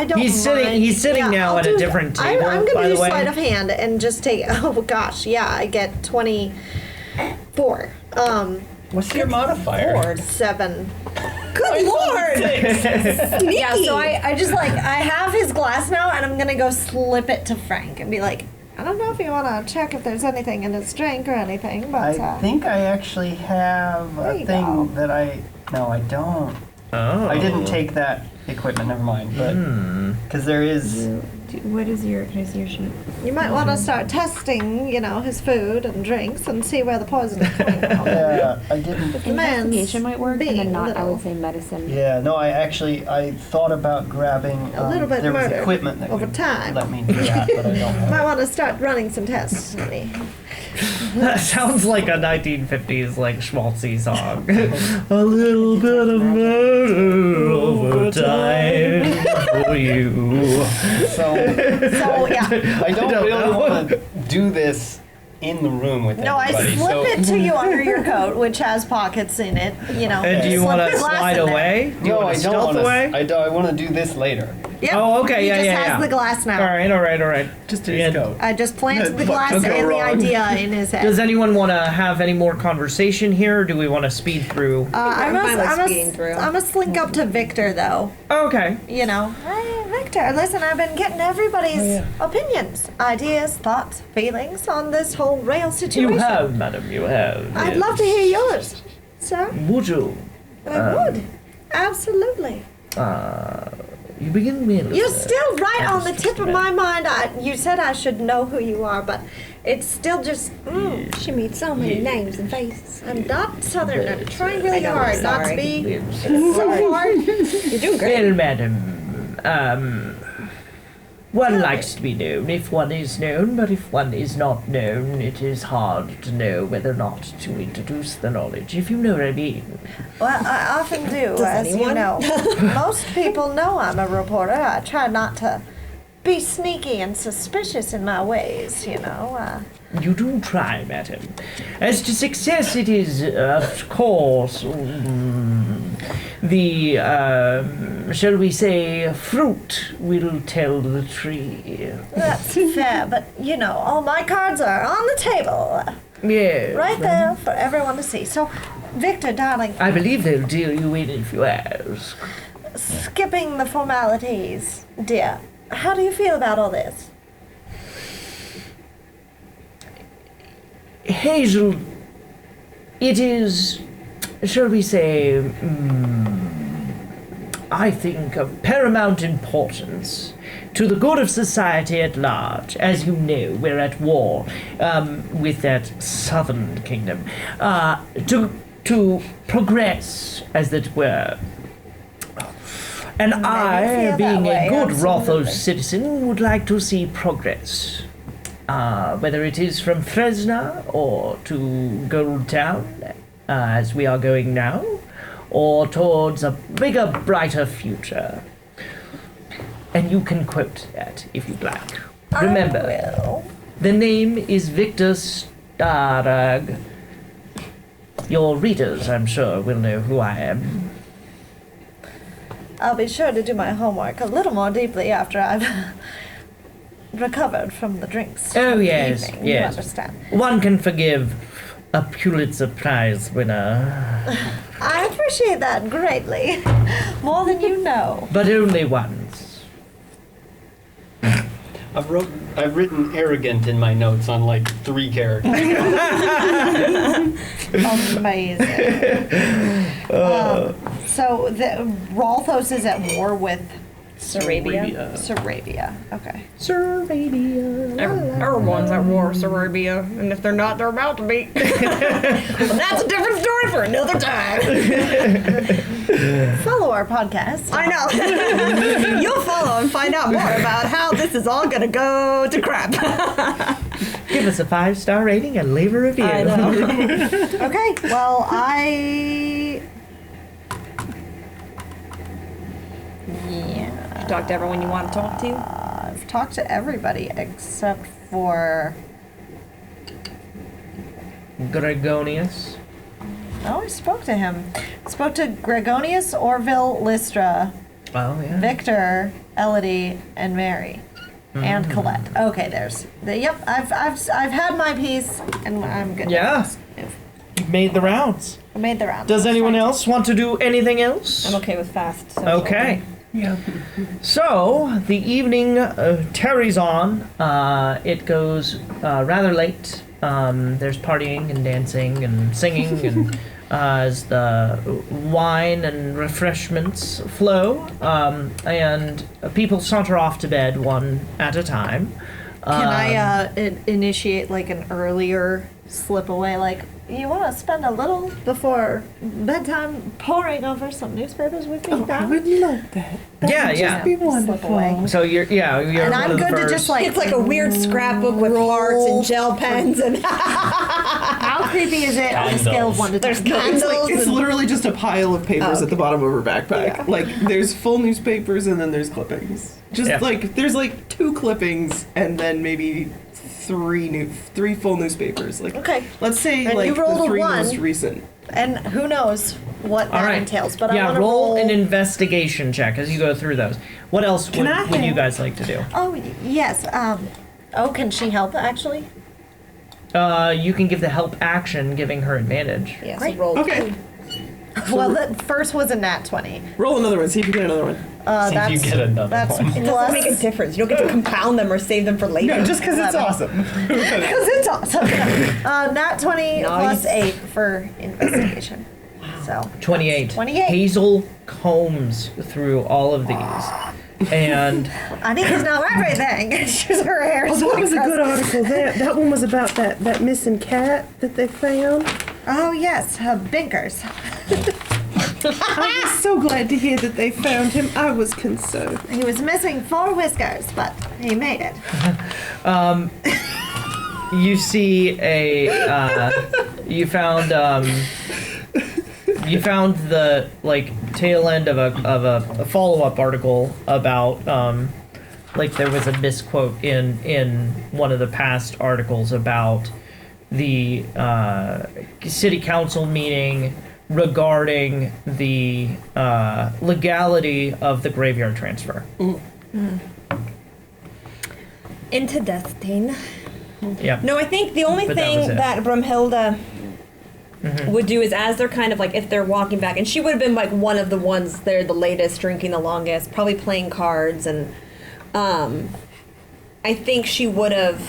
don't. He's sitting mind. now I'll at a do- different table, I'm gonna by do the way. sleight of hand and just take. Oh gosh, yeah, I get 24. What's your modifier? Bored. 7. Good lord! Yeah, so I just like, I have his glass now, and I'm gonna go slip it to Frank and be like, I don't know if you want to check if there's anything in his drink or anything, but I think I actually have There a you thing go. that No, I don't. Oh. I didn't take that equipment, never mind. But because there is. What is your? Can I see your sheet? you might want to start testing, his food and drinks and see where the poison is coming from. Yeah, I didn't. The man's Investigation might work, and being then not. I little. would say medicine. Yeah, no, I thought about grabbing. A little bit there was murder equipment that over would time. let me do that, but I don't have Might it. want to start running some tests, honey. That sounds like a 1950s like schmaltzy song. A little bit of murder over time for you. So So, yeah. I don't don't really know. want to do this in the room with No, I everybody. slip so it to you under your coat, which has pockets in it, And do you slip want the to glass slide in there. away? Do you no, want I to don't stealth want away? to. I want to do this later. Yep. Oh, okay, He yeah, just yeah, has yeah. the glass now. All right. Just in his coat. I just planted the What glass could and go the wrong? idea in his head. Does anyone want to have any more conversation here, or do we want to speed through? I'm fine with speeding through. I'm gonna slink up to Victor though. Okay. Hey Victor, listen, I've been getting everybody's opinions, ideas, thoughts, feelings on this whole rail situation. You have, madam, you have. I'd yes. love to hear yours, sir. Would you? I would. Absolutely. You begin me. You're still right that on is the just tip of right. my mind. You said I should know who you are, but it's still just. She meets so many Yeah. names and faces. I'm not Southern. I'm Yes, trying really I know, hard I'm not to sorry. be Yes. so hard. You're doing great. Well, madam, one likes to be known if one is known, but if one is not known, it is hard to know whether or not to introduce the knowledge, if you know what I mean. Well, I often do, Does as you anyone? know. Most people know I'm a reporter. I try not to be sneaky and suspicious in my ways, You do try, madam. As to success, it is, of course, the, shall we say, fruit will tell the tree. That's fair, but, all my cards are on the table. Yes. Right there for everyone to see. So, Victor, darling, I believe they'll deal you in if you ask. skipping the formalities, dear, how do you feel about all this? Hazel, it is, shall we say, I think of paramount importance to the good of society at large. As you know, we're at war with that southern kingdom. To progress, as it were. And I, feel that being way, a good absolutely. Rothos citizen, would like to see progress. Whether it is from Fresno or to Gold Town, as we are going now, or towards a bigger, brighter future. And you can quote that if you'd like. Remember, I will. the name is Victor Starag. Your readers, I'm sure, will know who I am. I'll be sure to do my homework a little more deeply after I've recovered from the drinks. Oh, of the yes, evening, yes. You understand. One can forgive a Pulitzer Prize winner, I appreciate that greatly. More than you know. but only once. I've written arrogant in my notes on like 3 characters. Amazing. So the Rolthos is at war with Sarabia. Sarabia. Okay. Our ones at war, Sarabia, and if they're not, they're about to be. Well, that's a different story for another time. Follow our podcast. I know. You'll follow and find out more about how this is all gonna go to crap. Give us a 5-star rating and leave a review. I know. Okay. Well, yeah. Talk to everyone you want to talk to. I've talked to everybody except for. Gregonius. Oh, I spoke to him. Spoke to Gregonius, Orville, Lystra, Oh, yeah. Victor, Elody, and Mary, and Colette. Okay, yep. I've had my piece, and I'm good. Yeah. If You made the rounds. I made the round. Does anyone else want to do anything else? I'm okay with fast. So Okay. So the evening tarries on. It goes rather late. There's partying and dancing and singing and as the wine and refreshments flow, and people saunter off to bed one at a time. Can I initiate like an earlier slip away? Like, you want to spend a little before bedtime poring over some newspapers with me? I would love that. That Yeah, would yeah. just be Slip wonderful. away. So you're And one I'm of the good to first. just like. It's like a weird scrapbook with hearts and gel pens and How creepy is it on a scale of 1 to 10? there's It's candles. like it's and- literally just a pile of papers at the bottom of her backpack. Yeah. Like there's full newspapers and then there's clippings. Just Yeah. like there's like 2 clippings and then maybe three full newspapers. Like Okay. let's say And like you rolled the a 3 1. most recent. And who knows what All that right. entails, but I yeah, want to roll an investigation check as you go through those. What else Can I would you help? guys like to do? Oh, yes. Can she help actually? You can give the help action, giving her advantage. Yeah, so Great. roll. Okay. Well, the first was a nat 20. Roll another one. See if you get another one. See if you get another that's one. It doesn't make a difference. You don't get to compound them or save them for later. No, just because it's awesome. Because it's awesome. Nat 20 plus Nice. 8 for investigation. So 28. 28. Hazel combs through all of these. And I need to know everything. She's her hair. Oh, that was a good article. That one was about that missing cat that they found. Oh yes, Binkers. I was so glad to hear that they found him. I was concerned. He was missing 4 whiskers, but he made it. you see you found the like tail end of a follow-up article about like there was a misquote in one of the past articles about the city council meeting regarding the legality of the graveyard transfer. Into Deathstain. Yeah. No, I think the only But that was thing it. that Bramhilda would do is as they're kind of like, if they're walking back, and she would have been like one of the ones there, the latest, drinking the longest, probably playing cards, and I think she would have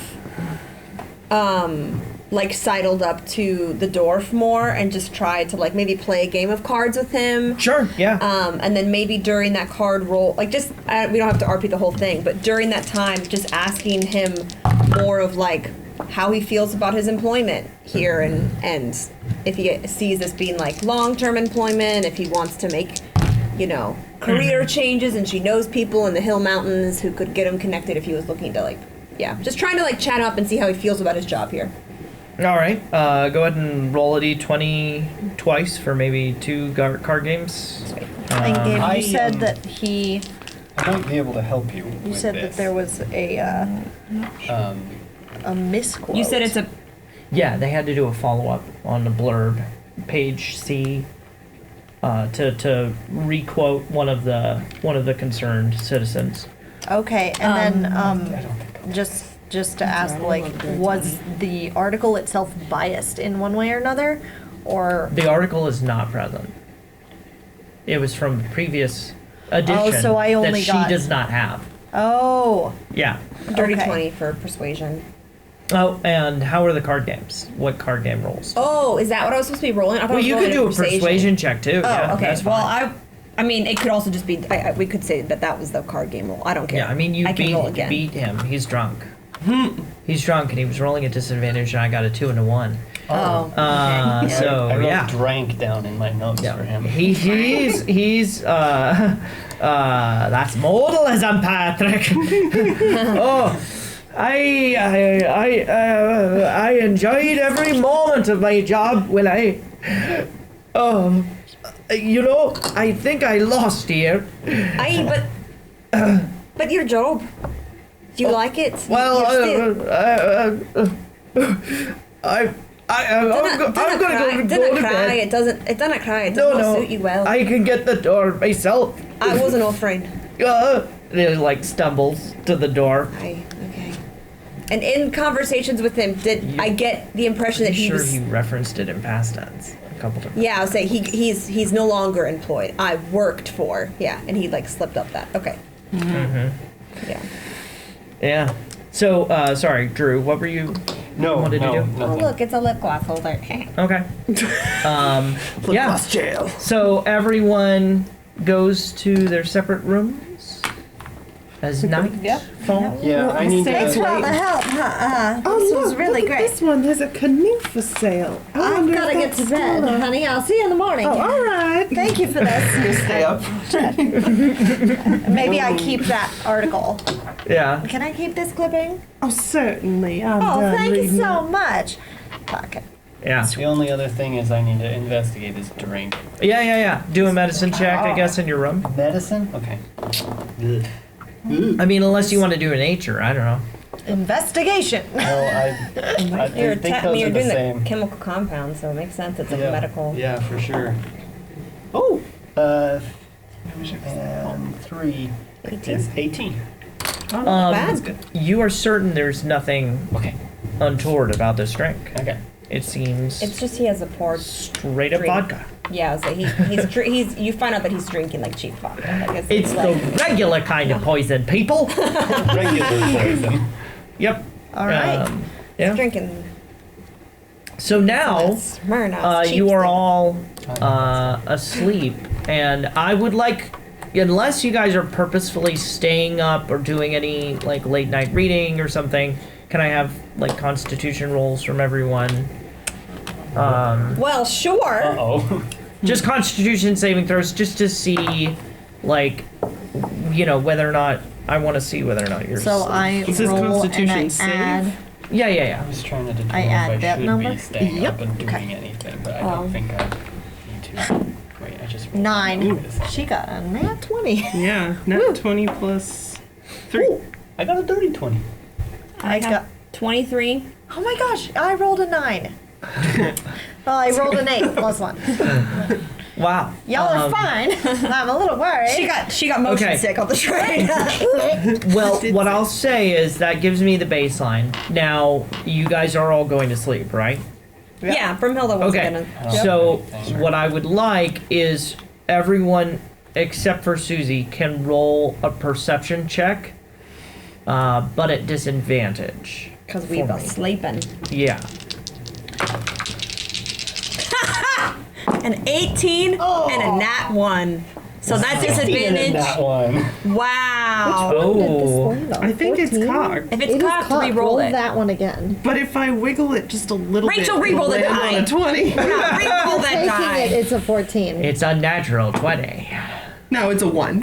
like sidled up to the dwarf more and just tried to like maybe play a game of cards with him. Sure. Yeah. And then maybe during that card roll, like just, we don't have to RP the whole thing, but during that time, just asking him more of like how he feels about his employment here and if he sees this being like long-term employment, if he wants to make, you know, career changes, and she knows people in the Hill Mountains who could get him connected if he was looking to like, yeah, just trying to like chat him up and see how he feels about his job here. All right. Go ahead and roll a d20 twice for maybe 2 card games. And Gabe, I, you said um, that he. I might be able to help you. You said that there was a misquote. You said it's a Yeah, they had to do a follow-up on the blurb, page C, to requote one of the concerned citizens. Okay, and then just to ask, like, was the article itself biased in one way or another, or? The article is not present. It was from the previous edition so I only that she got- does not have. Oh, Yeah. dirty Okay. 20 for persuasion. Oh, and how are the card games? What card game rolls? Oh, is that what I was supposed to be rolling? I thought I Well, was you rolling could do a persuasion check too. Oh, Yeah, okay. that's Well, fine. I mean, it could also just be. We could say that was the card game roll. I don't care. Yeah, I mean, you I can roll again. beat him. He's drunk. He's drunk, and he was rolling at disadvantage, and I got a 2 and a 1. Oh. So I wrote yeah. drank down in my notes for him. He's that's modalism, Patrick. Oh, I enjoyed every moment of my job when I you know, I think I lost here. But your job. Do you like it? Well, You're still- I'm Don't gonna go to cry. bed. It doesn't cry. It No, doesn't no, suit you well. I can get the door myself. I wasn't afraid. And he like stumbles to the door. Okay. And in conversations with him, did I get the impression that I'm he sure was? he referenced it in past tense a couple times. Yeah, I'll say he's no longer employed. I worked for. Yeah, and he like slipped up that. Okay. Yeah. Yeah. So, sorry, Drew, what were you wanted to do? Oh, nothing. look, it's a lip gloss holder. Okay. Yeah. Plus jail. So everyone goes to their separate rooms as night falls. Yeah, I need Thanks for all to. the help. Oh, This look, was really look at great. This one, there's a canoe for sale. I I've wonder got to if get that's to bed, still a- honey. I'll see you in the morning. Oh, all right. Thank you for this. Stay up. Maybe I keep that article. Yeah. Can I keep this clipping? Oh, certainly. I'm Oh, done thank you reading so it. much. Pocket. Yeah. The only other thing is I need to investigate his drink. Yeah. Do a medicine check, I guess, in your room. Medicine? Okay. I mean, unless you want to do a nature, I don't know. Investigation. Well, I You're think those you're are the doing same. the chemical compound, so it makes sense. It's like yeah. medical. Yeah, for sure. Oh, And 3 18. is 18. oh, Bad. good. You are certain there's nothing Okay. untoward about this drink. Okay. It seems It's just he has a poor. straight up drink. vodka. Yeah, so he's you find out that he's drinking like cheap vodka. Like It's like, the regular kind of poison, people. Regular poison. Yep. All right. Yeah. drinking. So now, Smirnoff. cheap you are stuff. all asleep, and I would like, unless you guys are purposefully staying up or doing any like late night reading or something, can I have like Constitution rolls from everyone? Well, sure. Uh-oh. Just Constitution saving throws, just to see, like, you know, whether or not I want to see whether or not you're. So asleep. I It says roll and Constitution I save. add. Yeah. I was trying to determine I add if I that should number? be staying Yep. up and doing Okay. anything, but I don't think I need to. Wait, I just rolled 9. Wait a second. She got a nat 20. Yeah, not 20 plus 3. I got a dirty 20. I got. 23. Oh my gosh! I rolled a 9. Well, I rolled an 8 plus 1. Wow. Y'all are fine. I'm a little worried. She got motion Okay. sick on the train. Well, what I'll say is that gives me the baseline. Now, you guys are all going to sleep, right? Yeah, Bramhilda was Okay. gonna. So, Thanks. what I would like is everyone except for Susie can roll a perception check, but at disadvantage. Because we for were me. sleeping. Yeah. An 18 and a nat 1. So that's disadvantage. That one. Wow. Oh. I think it's cocked. If it's cocked, re-roll it. that one again. But if I wiggle it just a little Rachel, bit, re-roll the it'll land die. on a 20. Yeah, re-roll that die. It's a 14. It's a natural 20. No, it's a 1.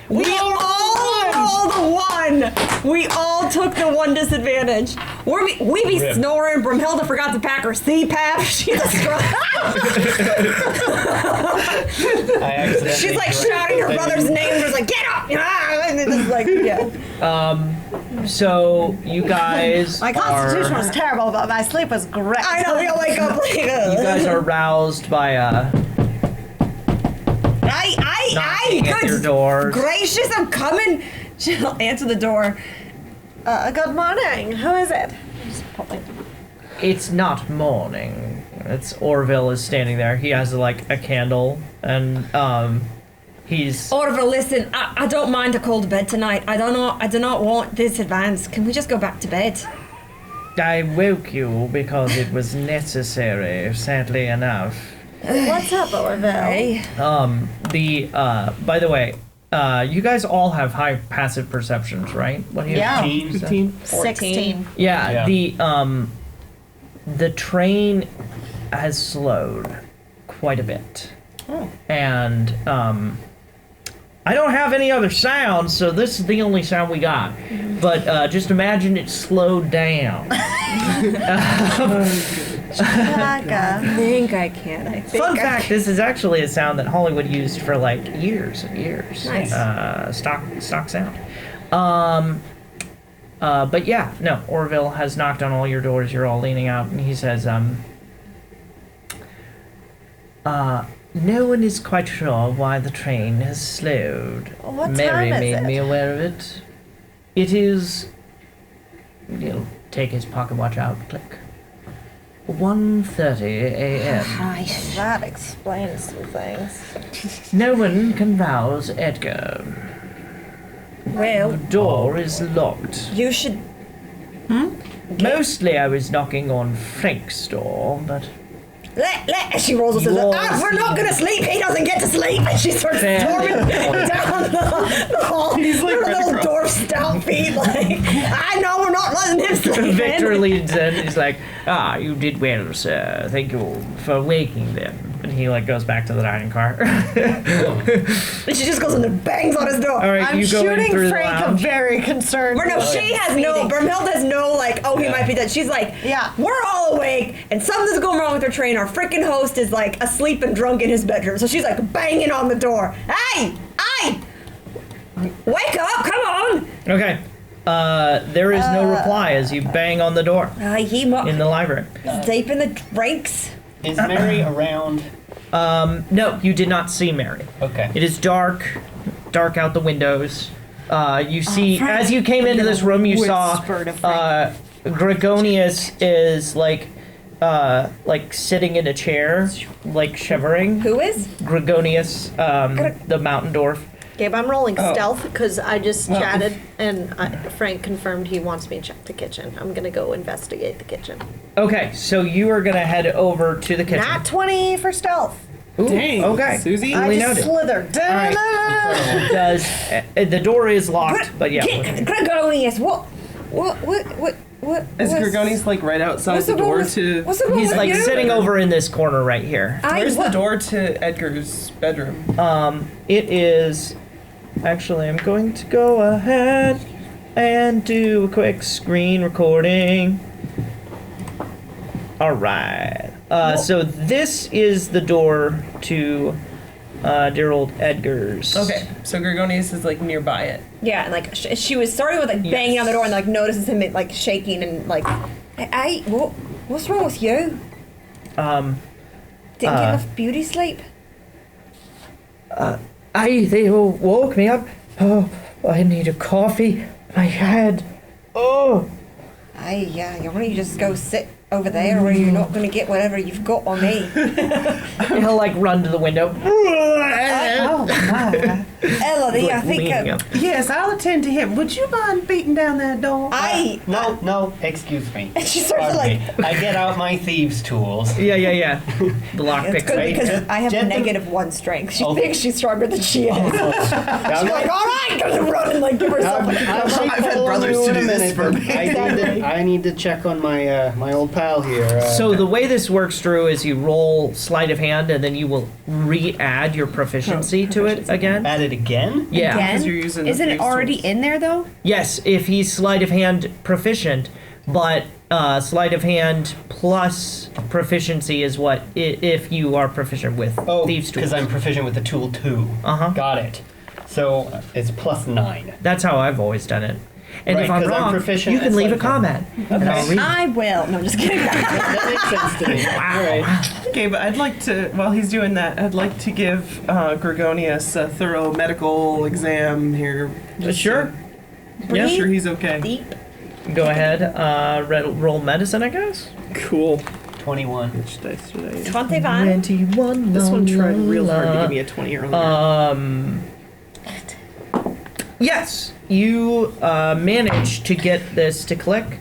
We all rolled a 1. We all took the 1 disadvantage. We be Rip. snoring. Bramhilda forgot to pack her CPAP. She's I accidentally She's like drank shouting her the- brother's name. Just like get up. Ah, and it's just like yeah. So, you guys My constitution are... was terrible, but my sleep was great. I know. We all wake up like You guys are roused by knocking at your good doors. gracious, I'm coming. She'll answer the door. Good morning. Who is it? Just pulling. It's not morning. It's Orville is standing there. He has like a candle, and he's Orville, listen, I don't mind a cold bed tonight. I do not want this advance. Can we just go back to bed? I woke you because it was necessary, sadly enough. What's up, Orville? Hey. By the way, you guys all have high passive perceptions, right? What do you Yeah. 15. 16. Yeah, Yeah. the train has slowed quite a bit. And I don't have any other sounds, so this is the only sound we got. But just imagine it slowed down. Chaka. I think I can. I think Fun I fact, this is actually a sound that Hollywood used for like years and years. Nice. Stock sound. But yeah, no, Orville has knocked on all your doors. You're all leaning out, and he says, no one is quite sure why the train has slowed. What Mary time is made it? me aware of it. It is, take his pocket watch out. Click. 1:30 a.m. Nice. That explains some things. No one can rouse Edgar. The Well, door is locked. you should. Mostly I was knocking on Frank's door, but She rolls and says, Yours. we're not gonna sleep. He doesn't get to sleep. And she starts Fair. storming down the hall. He's like her right little across. dwarf stout feet. Like, I know we're not letting him sleep. Victor leads in. He's like, you did well, sir. Thank you for waking them. And he like goes back to the dining car. And she just goes and bangs on his door. All right, I'm you go in shooting through the Frank a lounge. very concerned. Or no, she has no. Bramhilda has no like. Oh, he might be dead. She's like, Yeah. we're all awake, and something's going wrong with our train. Our freaking host is like asleep and drunk in his bedroom. So she's like banging on the door. Hey, wake up! Come on! Okay. There is no reply as you bang on the door He in the library. deep in the drinks. Is Mary around? No, you did not see Mary. Okay. It is dark out the windows. You see, Frank. as you came into this room, you saw Whisper to Frank. Gregonius is like sitting in a chair, like shivering. Who is? Gregonius, the mountain dwarf. Gabe, I'm rolling stealth because I just chatted and Frank confirmed he wants me to check the kitchen. I'm gonna go investigate the kitchen. Okay, so you are gonna head over to the kitchen. Nat 20 for stealth. Ooh, Dang, okay. Susie. I Duly just noted. slithered. Right. Does the door is locked, but yeah. Gregonius, what? Is Gregonius like right outside What's the the wrong door with- to? What's the wrong He's with like you? sitting over in this corner right here. Where's the door to Edgar's bedroom? It is. Actually, I'm going to go ahead and do a quick screen recording. All right. So this is the door to dear old Edgar's. Okay, so Gregonius is like nearby it. Yeah, and like she was starting with like banging on the door and like notices him like shaking and like, hey, what's wrong with you? Didn't get enough beauty sleep. They all woke me up. Oh, I need a coffee. My head. Oh. Hey, yeah, why don't you just go sit over there where you're not gonna get whatever you've got on me. He'll like run to the window. Oh, wow. Elody, I think Leaning up. Yes, I'll attend to him. Would you mind beating down that door? No, excuse me. She starts to, Pardon like- me. I get out my thieves' tools. Yeah. The lock it's picks good up. because I have Gentle- -1 strength. She Oh. thinks she's stronger than she is. Now, She's like, all right, goes run and like give herself like a I've had brothers to do this for me. I need to check on my my old pal here. So the way this works, Drew, is you roll sleight of hand, and then you will re-add your proficiency to it again. At it again? Yeah. Because you're using the Isn't it thieves' already tools. in there though? Yes, if he's sleight of hand proficient, but sleight of hand plus proficiency is what if you are proficient with Oh, thieves' tools. because I'm proficient with the tool too. Uh-huh. Got it. So it's +9. That's how I've always done it. And Right, if I'm 'cause I'm wrong, proficient you can at leave a sleight of hand. comment, and I'll read. I will. No, I'm just kidding. That makes sense to me. All right. Okay, but I'd like to, while he's doing that, I'd like to give Gregonius a thorough medical exam here. Just Sure. to make sure he's okay. Deep. Go ahead. Roll medicine, I guess. Cool. 21. Which dice did I use? 21. 21. This one tried real hard to give me a 20 earlier. Yes, you manage to get this to click,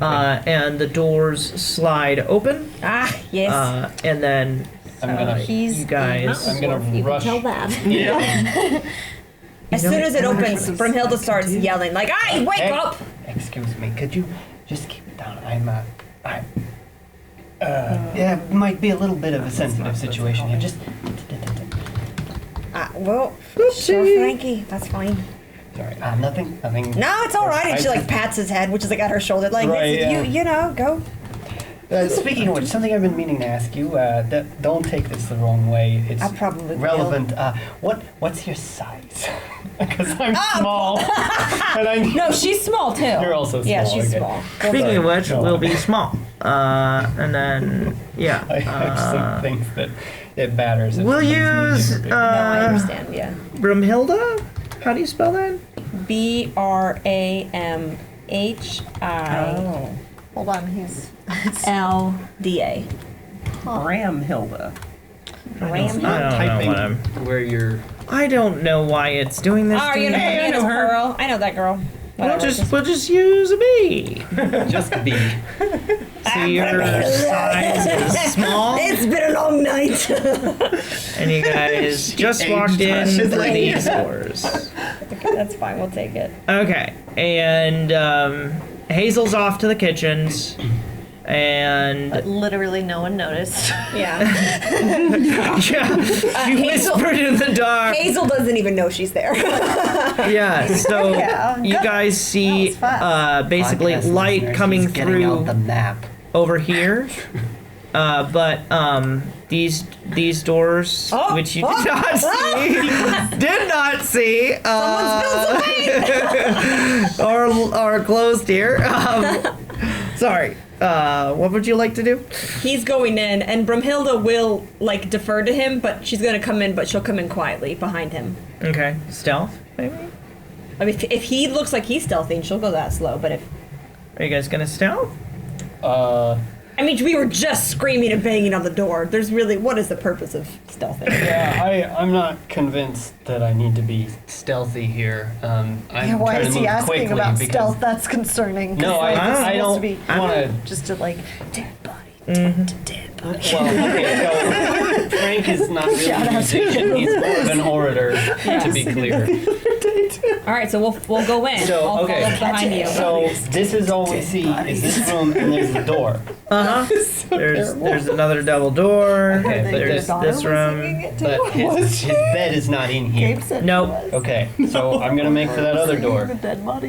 and the doors slide open, Yes. and then I'm gonna. you guys. I'm gonna You rush. can tell that. Yeah. As soon as it opens, Bramhilda starts yelling like, "Hey, wake Hey, up!" Excuse me. Could you just keep it down? Yeah, it might be a little bit of a sensitive situation here. Just. Well, sure, Frankie, that's fine. Sorry. Nothing. No, it's all right. And I she like just- pats his head, which is like at her shoulder, like Right, this, yeah. you know, go. Speaking of which, something I've been meaning to ask you. Don't take this the wrong way. It's I probably will. relevant. What's your size? Because I'm small, and I. No, she's small too. You're also Yeah, small, she's okay. small. Speaking of which, No. we'll be small. And then, yeah. I actually think that it batters. if We'll somebody's use super big. No, I understand. Yeah. Bramhilda? How do you spell that? BRAMHILDA. Hilda. Hold on, he's. Bramhilda. I don't know Typing what I'm. where you're. I don't know why it's doing this Oh, to you know me. her name is Pearl. I know that girl. We'll just use a B. Just B. See, your size is small, It's been a long night. and you guys just walked in through these doors. Okay, that's fine. We'll take it. Okay, and Hazel's off to the kitchens, and Literally no one noticed. Yeah. she whispered in the dark. Hazel doesn't even know she's there. Yeah, so Yeah, you good. guys see That was basically Podcast light listeners, coming he's getting out the through map. over here. But these doors, which you did not see, are closed here. Sorry. What would you like to do? He's going in, and Bramhilda will like defer to him, but she's gonna come in, but she'll come in quietly behind him. Okay, stealth, maybe. I mean, if he looks like he's stealthy, she'll go that slow. But if Are you guys gonna stealth? I mean, we were just screaming and banging on the door. There's really what is the purpose of stealthing? Yeah, I'm not convinced that I need to be stealthy here. I'm Why trying is to he move asking quickly about because stealth? That's concerning. 'cause, No, like, I it's supposed don't to be wanna- just to like dead body, dead body. Well, okay, so Frank is not really a musician. He's more of an orator, to be clear. All right, so we'll go in. So, I'll okay. follow behind you. So this is all we see is this room and there's the door. There's another double door. Okay, but There's this room. But his bed is not in here. Nope. Okay, so I'm gonna make for that other door.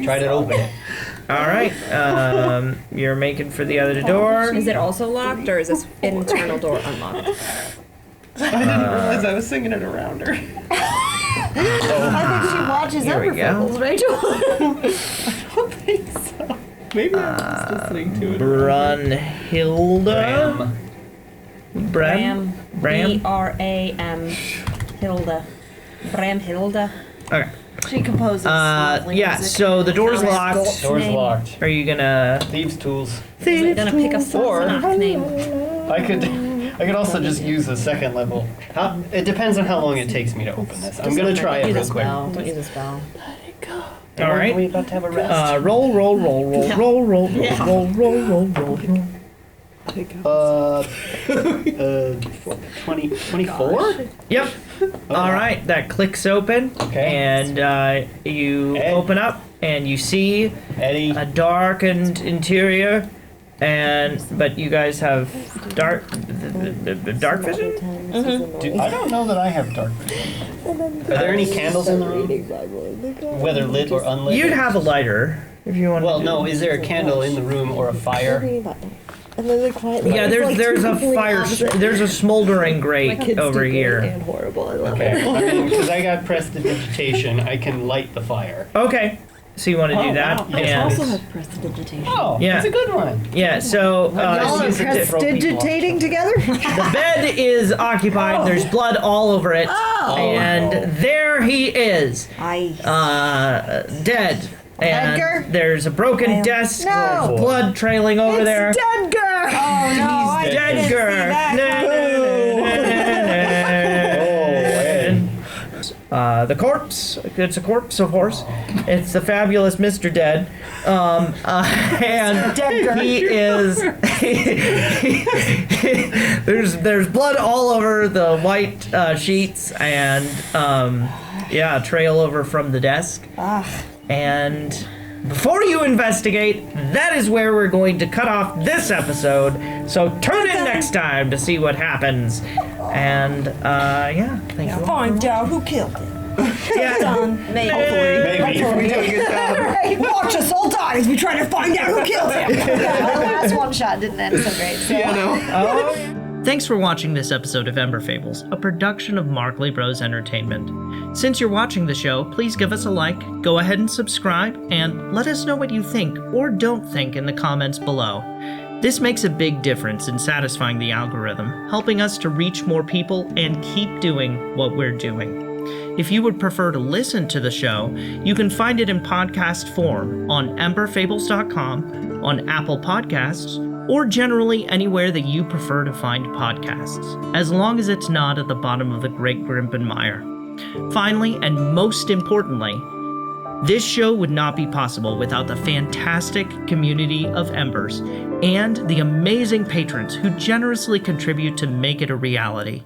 Try to open it. All right. You're making for the other door. Is it also locked, or is this internal door unlocked? I didn't realize I was singing it around her. I think she watches Here we Ever go. Fables, Rachel. I don't think so. Maybe I'm just listening to it. Brunhilda. Bram. B-R-A-M. Hilda. Bramhilda. Okay. She composes. lovely Yeah. music. So the door's locked. Door's Name. locked. Are you gonna? Thieves' tools. I'm gonna pick a Or- Sassanach name. I could also just use the second level. It depends on how long it takes me to open this. I'm gonna try it Use a real quick. spell. Don't use a spell. All right. We're about to have a rest. Roll. 24? Yep. All right. That clicks open. Okay. And you Ed. open up and you see Eddie. a darkened interior, but you guys have dark vision. I don't know that I have dark vision. Are there any candles in the room? Whether lit or unlit? You'd have a lighter if you want. Well, no. Is there a candle in the room or a fire? And then they quietly. Yeah, there's a fire. There's a smoldering grate over here. And horrible. I love Okay. I mean, because I got prestidigitation, I can light the fire. Okay. So you want to do that? wow. I And also have prestidigitation. Oh, Yeah. that's a good one. yeah. So Y'all are use it to throw people off. prestidigitating together? the bed is occupied. There's blood all over it, and there he is, dead. And Edgar? there's a broken desk, No. blood trailing over there. Edgar! Oh no! He's dead. Edgar. The corpse. It's a corpse, of course. It's the fabulous Mr. Dead. And he is. there's blood all over the white sheets and trail over from the desk. And before you investigate, that is where we're going to cut off this episode. So tune in next time to see what happens. And thank you. Find out who killed him. Yeah. Maybe. Watch us all die as we try to find out who killed him. Yeah, the last one shot didn't end so great. So. Thanks for watching this episode of Ember Fables, a production of Markley Bros Entertainment. Since you're watching the show, please give us a like, go ahead and subscribe, and let us know what you think or don't think in the comments below. This makes a big difference in satisfying the algorithm, helping us to reach more people and keep doing what we're doing. If you would prefer to listen to the show, you can find it in podcast form on emberfables.com, on Apple Podcasts, or generally anywhere that you prefer to find podcasts, as long as it's not at the bottom of the Great Grimpen Mire. Finally, and most importantly, this show would not be possible without the fantastic community of Embers and the amazing patrons who generously contribute to make it a reality.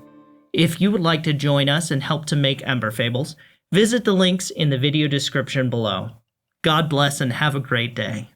If you would like to join us and help to make Ember Fables, visit the links in the video description below. God bless and have a great day.